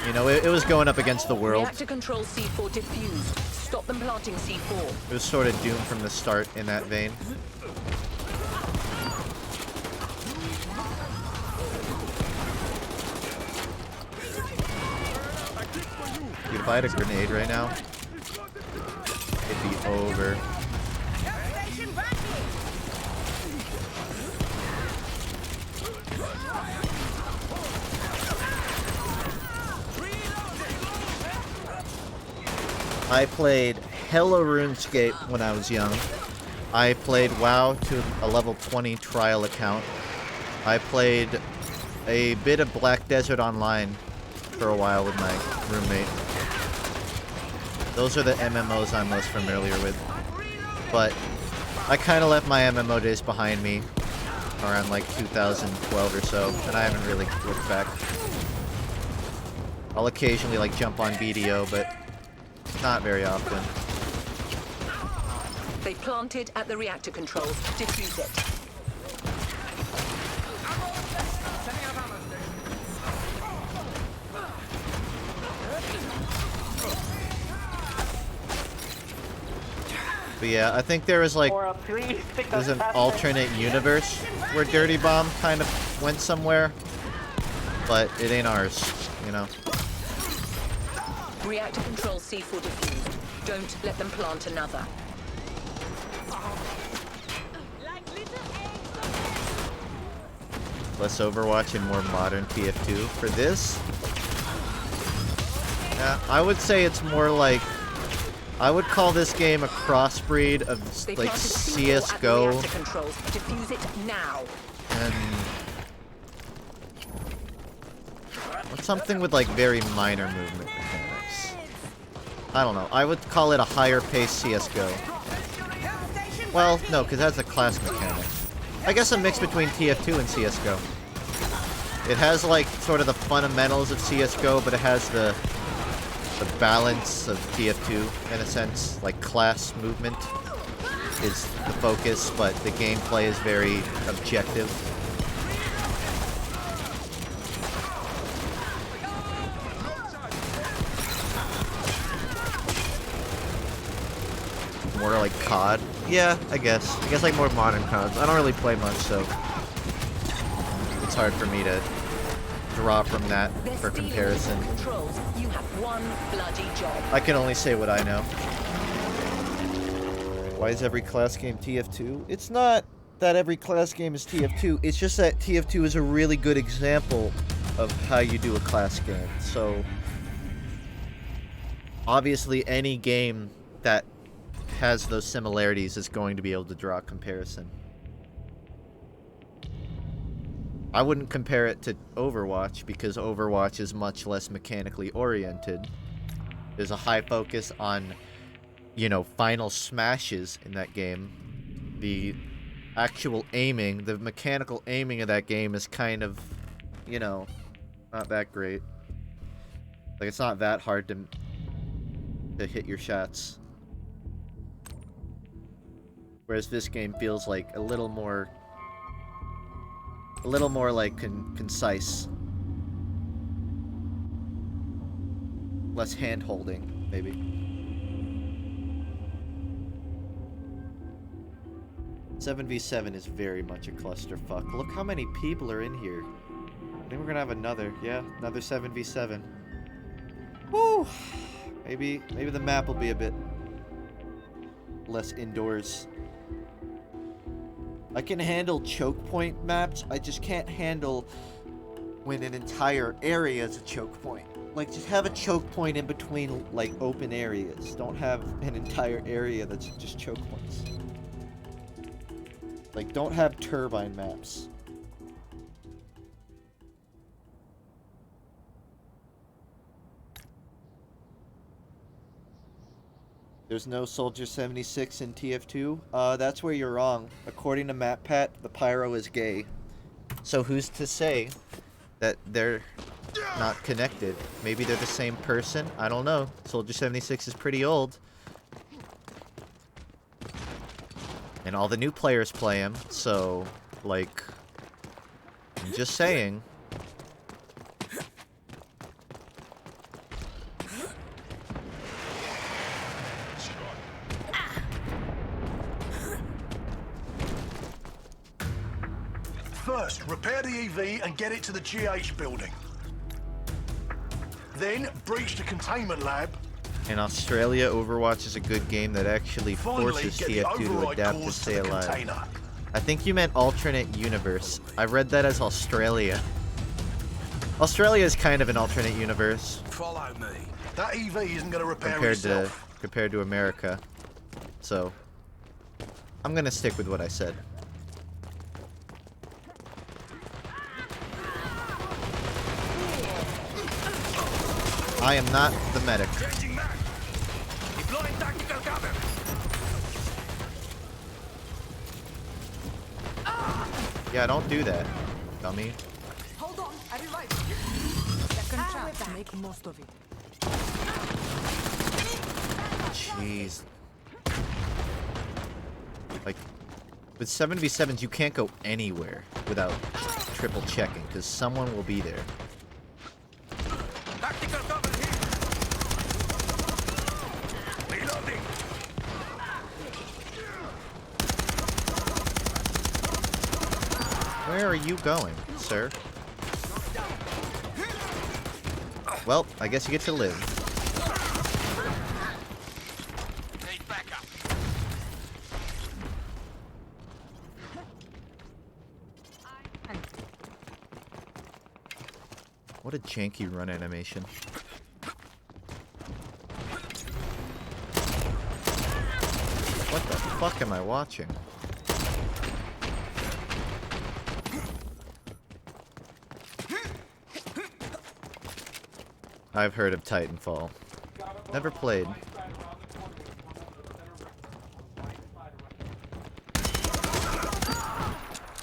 You know, it was going up against the world. Reactor control C4 diffused. Stop them planting C4. It was sort of doomed from the start in that vein. Dude, if I had a grenade right now, it'd be over. I played hella RuneScape when I was young. I played WoW to a level 20 trial account. I played a bit of Black Desert Online for a while with my roommate. Those are the MMOs I'm most familiar with. But I kind of left my MMO days behind me around like 2012 or so, and I haven't really looked back. I'll occasionally like jump on BDO, but not very often. They planted at the reactor controls. Defuse it. But yeah, I think there was like there's an alternate universe where Dirty Bomb kind of went somewhere, but it ain't ours, you know. Reactor control C4 defused. Don't let them plant another. Less Overwatch and more modern TF2 for this. Yeah, I would say it's more like, I would call this game a crossbreed of like CS:GO Defuse it now. and something with like very minor movement mechanics. I don't know. I would call it a higher paced CS:GO. Well, no, because that's a class mechanic. I guess a mix between TF2 and CS:GO. It has like sort of the fundamentals of CS:GO, but it has the balance of TF2 in a sense. Like class movement is the focus, but the gameplay is very objective. More like COD. Yeah, I guess. I guess like more modern CODs. I don't really play much, so it's hard for me to draw from that for comparison. You have one bloody job. I can only say what I know. Why is every class game TF2? It's not that every class game is TF2. It's just that TF2 is a really good example of how you do a class game. So obviously any game that has those similarities is going to be able to draw a comparison. I wouldn't compare it to Overwatch because Overwatch is much less mechanically oriented. There's a high focus on, you know, final smashes in that game. The actual aiming, the mechanical aiming of that game is kind of, you know, not that great. Like, it's not that hard to hit your shots. Whereas this game feels like a little more like concise. Less hand-holding, maybe. "7v7 is very much a clusterfuck. Look how many people are in here. I think we're gonna have another 7v7. Woo! Maybe the map will be a bit less indoors. I can handle choke point maps, I just can't handle when an entire area is a choke point. Like, just have a choke point in between, like, open areas. Don't have an entire area that's just choke points. Like, don't have turbine maps. There's no Soldier 76 in TF2? That's where you're wrong. According to MatPat, the Pyro is gay. So who's to say that they're not connected? Maybe they're the same person? I don't know. Soldier 76 is pretty old. And all the new players play him, so, like, I'm just saying. First, repair the EV and get it to the GH building. Then, breach the containment lab. In Australia, Overwatch is a good game that actually forces TF2 to adapt to stay alive. I think you meant alternate universe. I read that as Australia. Australia is kind of an alternate universe. Follow me. That EV isn't going to repair compared itself. compared to America. So, I'm gonna stick with what I said. I am not the medic. Changing mag. Deploying tactical cover. Yeah, don't do that, dummy. Hold on, I'll be right. Second chance, make most of it. Jeez. Like, with 7v7s, you can't go anywhere without triple checking, because someone will be there. Tactical cover here. Reloading. Where are you going, sir? Well, I guess you get to live. Need backup. What a janky run animation. What the fuck am I watching? I've heard of Titanfall. Never played.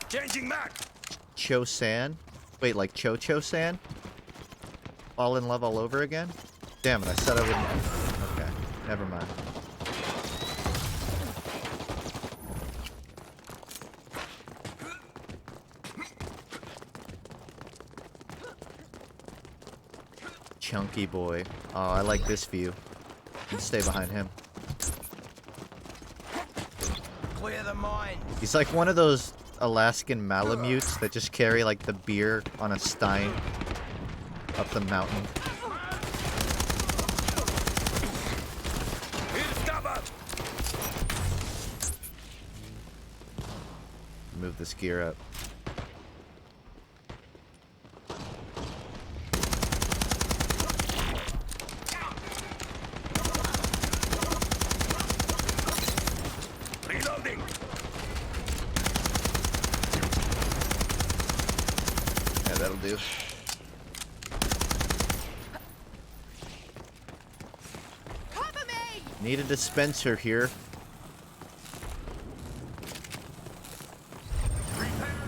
Changing mag. Cho-san? Wait, like Cho-Cho-san? Fall in love all over again? Damn it, I said I wouldn't. Okay, never mind. Chunky boy. Oh, I like this view. You can stay behind him. Clear the mine. He's like one of those Alaskan Malamutes that just carry like the beer on a stein up the mountain. Here's cover. Move this gear up. Reloading. Yeah, that'll do. Cover me! Need a dispenser here.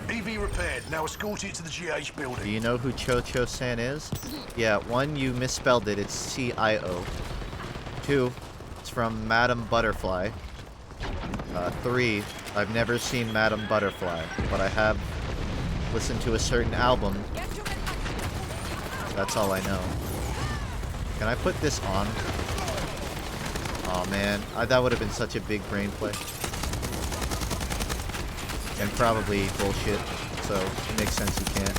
EV repaired. Now escort it to the GH Do building. you know who Cho-Cho-san is? Yeah, 1, you misspelled it. It's C-I-O. 2, it's from Madam Butterfly. 3, I've never seen Madam Butterfly, but I have listened to a certain album. That's all I know. Can I put this on? Oh man, that would have been such a big brain play. And probably bullshit, so it makes sense you can't.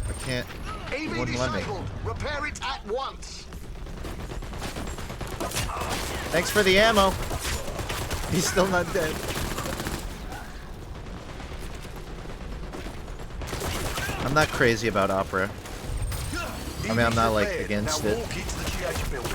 I can't. It EV wouldn't let me. disabled. Repair it at once. Thanks for the ammo. He's still not dead. I'm not crazy about opera. I mean, I'm not like Repaired. against now it. walk it to the GH building.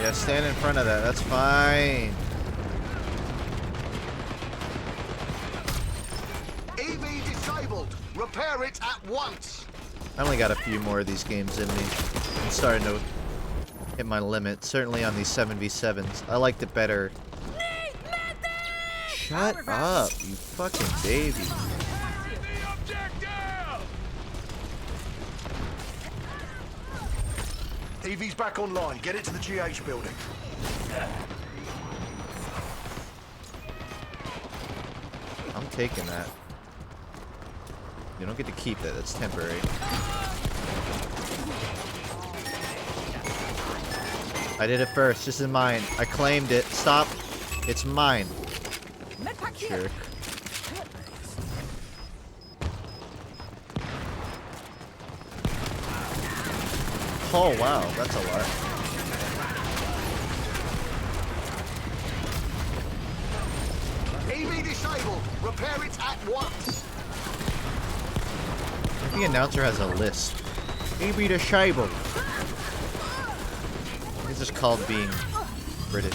Yeah, stand in front of that. That's fine. EV disabled. Repair it at once. I only got a few more of these games in me. I'm starting to hit my limit. Certainly on these 7v7s. I liked it better. Shut up, you fucking baby. EV's back online. Get it to the GH building. I'm taking that. You don't get to keep that. That's temporary. I did it first. This is mine. I claimed it. Stop. It's mine. Jerk. Oh wow, that's a lot. EV disabled. Repair it at once. The announcer has a list. EB disabled. It's just called being British.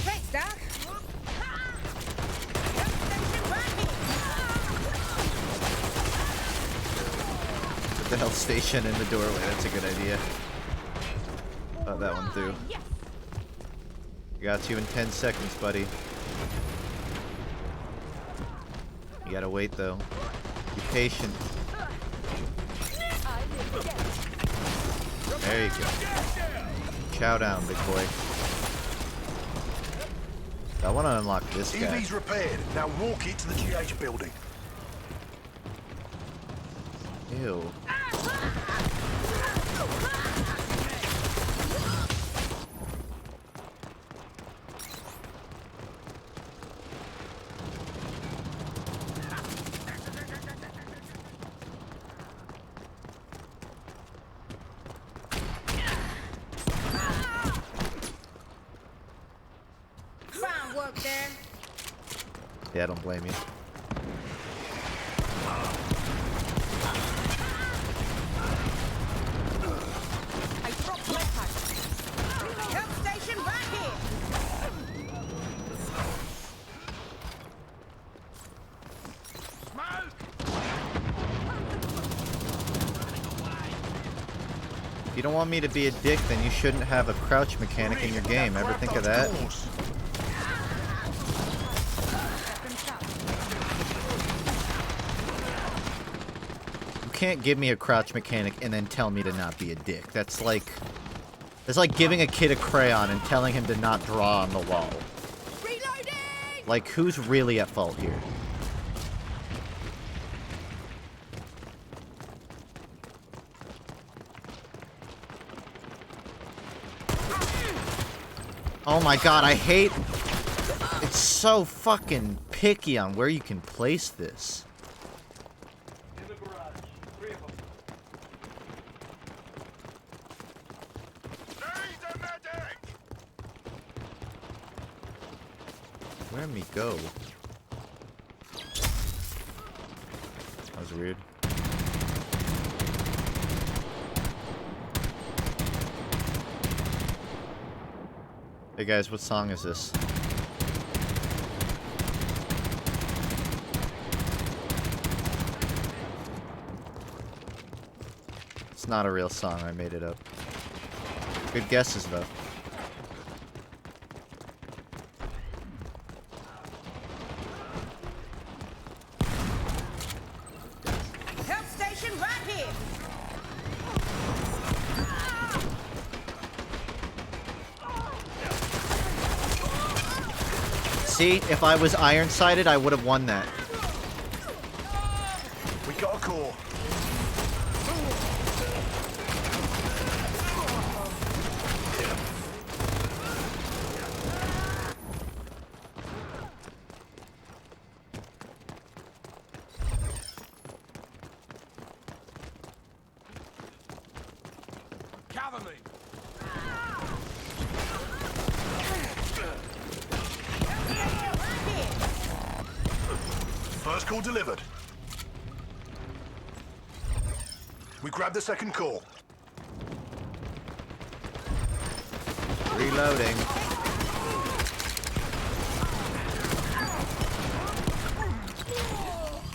Put the health station in the doorway. That's a good idea. Thought that one through. Got you in 10 seconds, buddy. You gotta wait though. Be patient. There you go. Chow down, big boy. I want to unlock this guy. EV's repaired. Now walk it to the GH building. Ew. Yeah, I don't blame you. I dropped my pipe. Help station right here. If you don't want me to be a dick, then you shouldn't have a crouch mechanic in your game. Ever think of that? You can't give me a crouch mechanic and then tell me to not be a dick. That's like giving a kid a crayon and telling him to not draw on the wall. Reloading! Like, who's really at fault here? Oh my god, I hate... It's so fucking picky on where you can place this. In the garage. 3 of them. Where me go? That was weird. Hey guys, what song is this? It's not a real song, I made it up. Good guesses though. Help station right here. See, if I was iron-sided, I would have won that. We got a core. Cover me. First call delivered. We grabbed the second call. Reloading.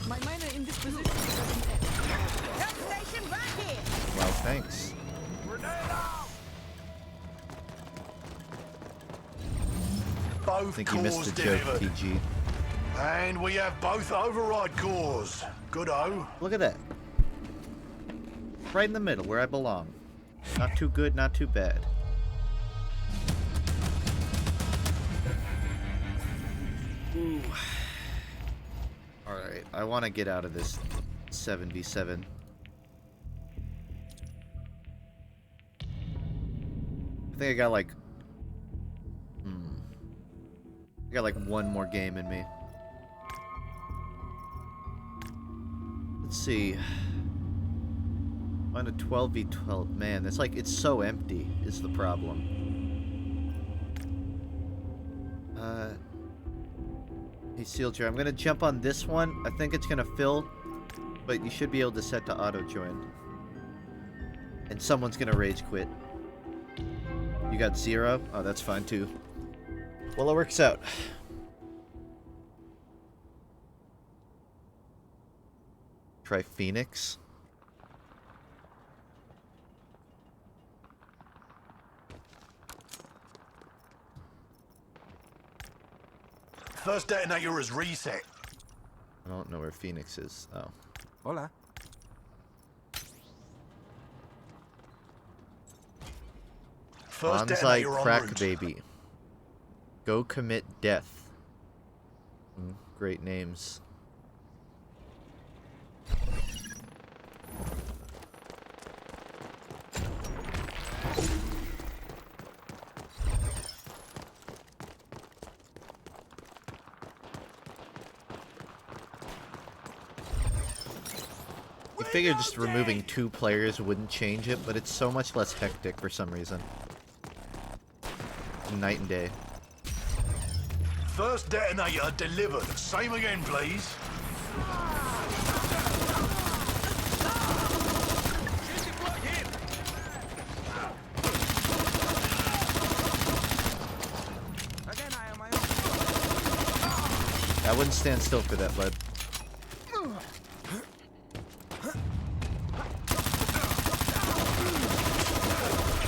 My miner in this position doesn't end. Help station right here. Well, thanks. I Both think you missed cores the joke, delivered. PG. And we have both override cores. Good-o. Look at that. Right in the middle, where I belong. Not too good, not too bad. Ooh. Alright, I want to get out of this 7v7. I think I got like got like one more game in me. Let's see. Find a 12v12. Man, that's like, it's so empty is the problem. Hey, Sealcher, I'm gonna jump on this one. I think it's gonna fill, but you should be able to set to auto join. And someone's gonna rage quit. You got 0? Oh, that's fine too. Well, it works out. Try Phoenix. First detonator is reset. I don't know where Phoenix is. Oh. Hola. First Bonsai detonator en Crack route. Baby. Go Commit Death. Great names. You figure just removing 2 players wouldn't change it, but it's so much less hectic for some reason. Night and day. First detonator delivered. Same again, please. I wouldn't stand still for that, bud.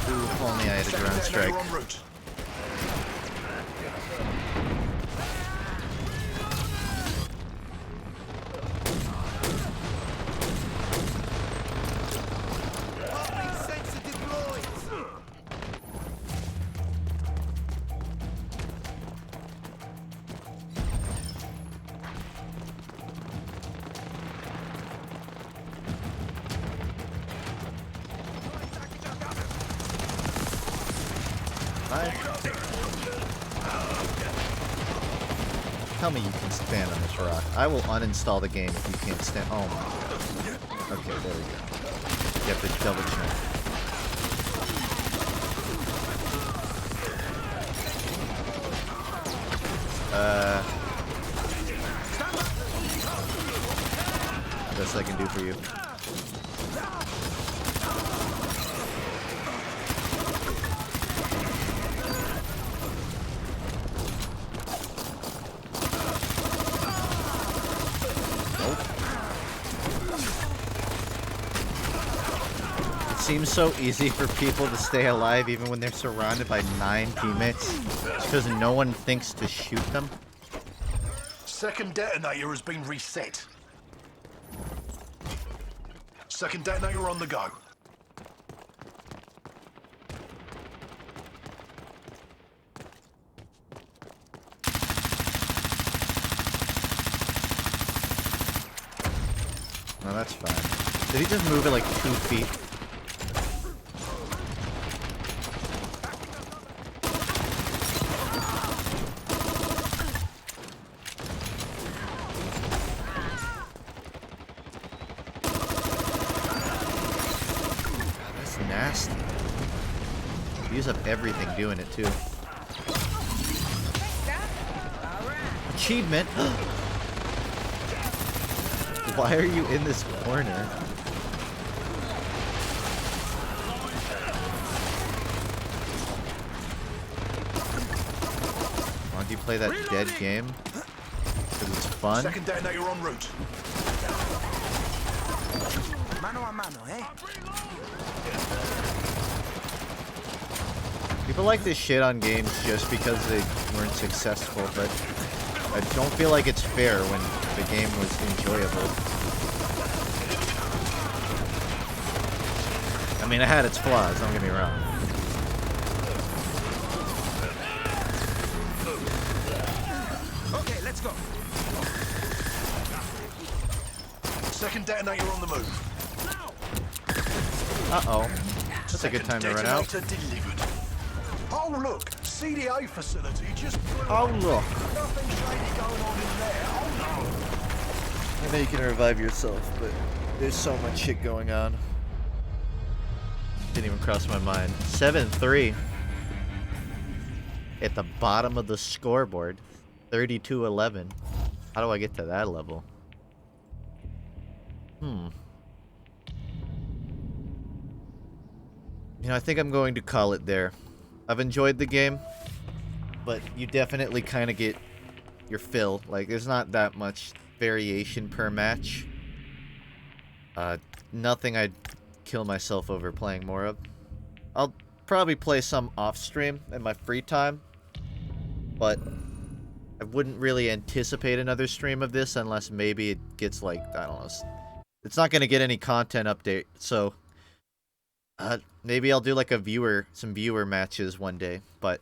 Ooh, if only I had a ground strike. En route. Tell me you can stand on this rock. I will uninstall the game if you can't stand. Oh my god. Okay, there we go. You have to double check. Best I can do for you. Seems so easy for people to stay alive even when they're surrounded by 9 teammates because no one thinks to shoot them. Second detonator has been reset. Second detonator on the go. No, that's fine. Did he just move it like 2 feet? Nasty. Use up everything doing it too. Achievement. Why are you in this corner? Why don't you play that dead game? Because it's fun. Second detonator en route. Mano a mano, eh? People like this shit on games just because they weren't successful, but I don't feel like it's fair when the game was enjoyable. I mean, it had its flaws, don't get me wrong. Okay, let's go. Second detonator on the move. Uh-oh. That's a good time to run out. Detonator delivered. Oh look, CDA facility just blew Oh, up. look. Nothing shady going on in there. Oh I know you can revive yourself, but there's so much shit going on. Didn't even cross my mind. 7-3. At the bottom of the scoreboard. 32-11. How do I get to that level? You know, I think I'm going to call it there. I've enjoyed the game, but you definitely kind of get your fill. Like, there's not that much variation per match. Nothing I'd kill myself over playing more of. I'll probably play some off stream in my free time, but I wouldn't really anticipate another stream of this unless maybe it gets, like, I don't know. It's not going to get any content update, so maybe I'll do like some viewer matches one day, but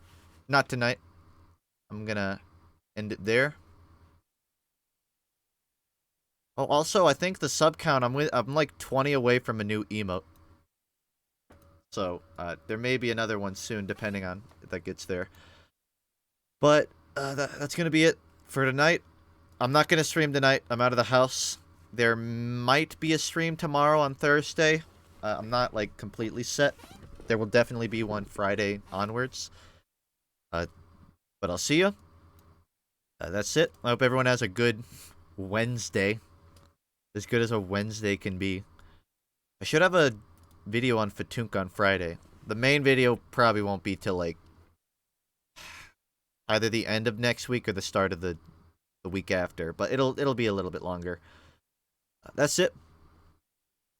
not tonight. I'm gonna end it there. Oh, also, I think the sub count, I'm like 20 away from a new emote. So, there may be another one soon, depending on if that gets there. But, that's gonna be it for tonight. I'm not gonna stream tonight. I'm out of the house. There might be a stream tomorrow on Thursday. I'm not, like, completely set. There will definitely be one Friday onwards. But I'll see you. That's it. I hope everyone has a good Wednesday. As good as a Wednesday can be. I should have a video on FUNKe on Friday. The main video probably won't be till, like, either the end of next week or the start of the week after. But it'll be a little bit longer. That's it.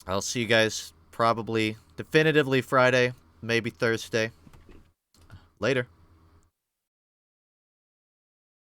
I'll see you guys probably definitively Friday, maybe Thursday. Later.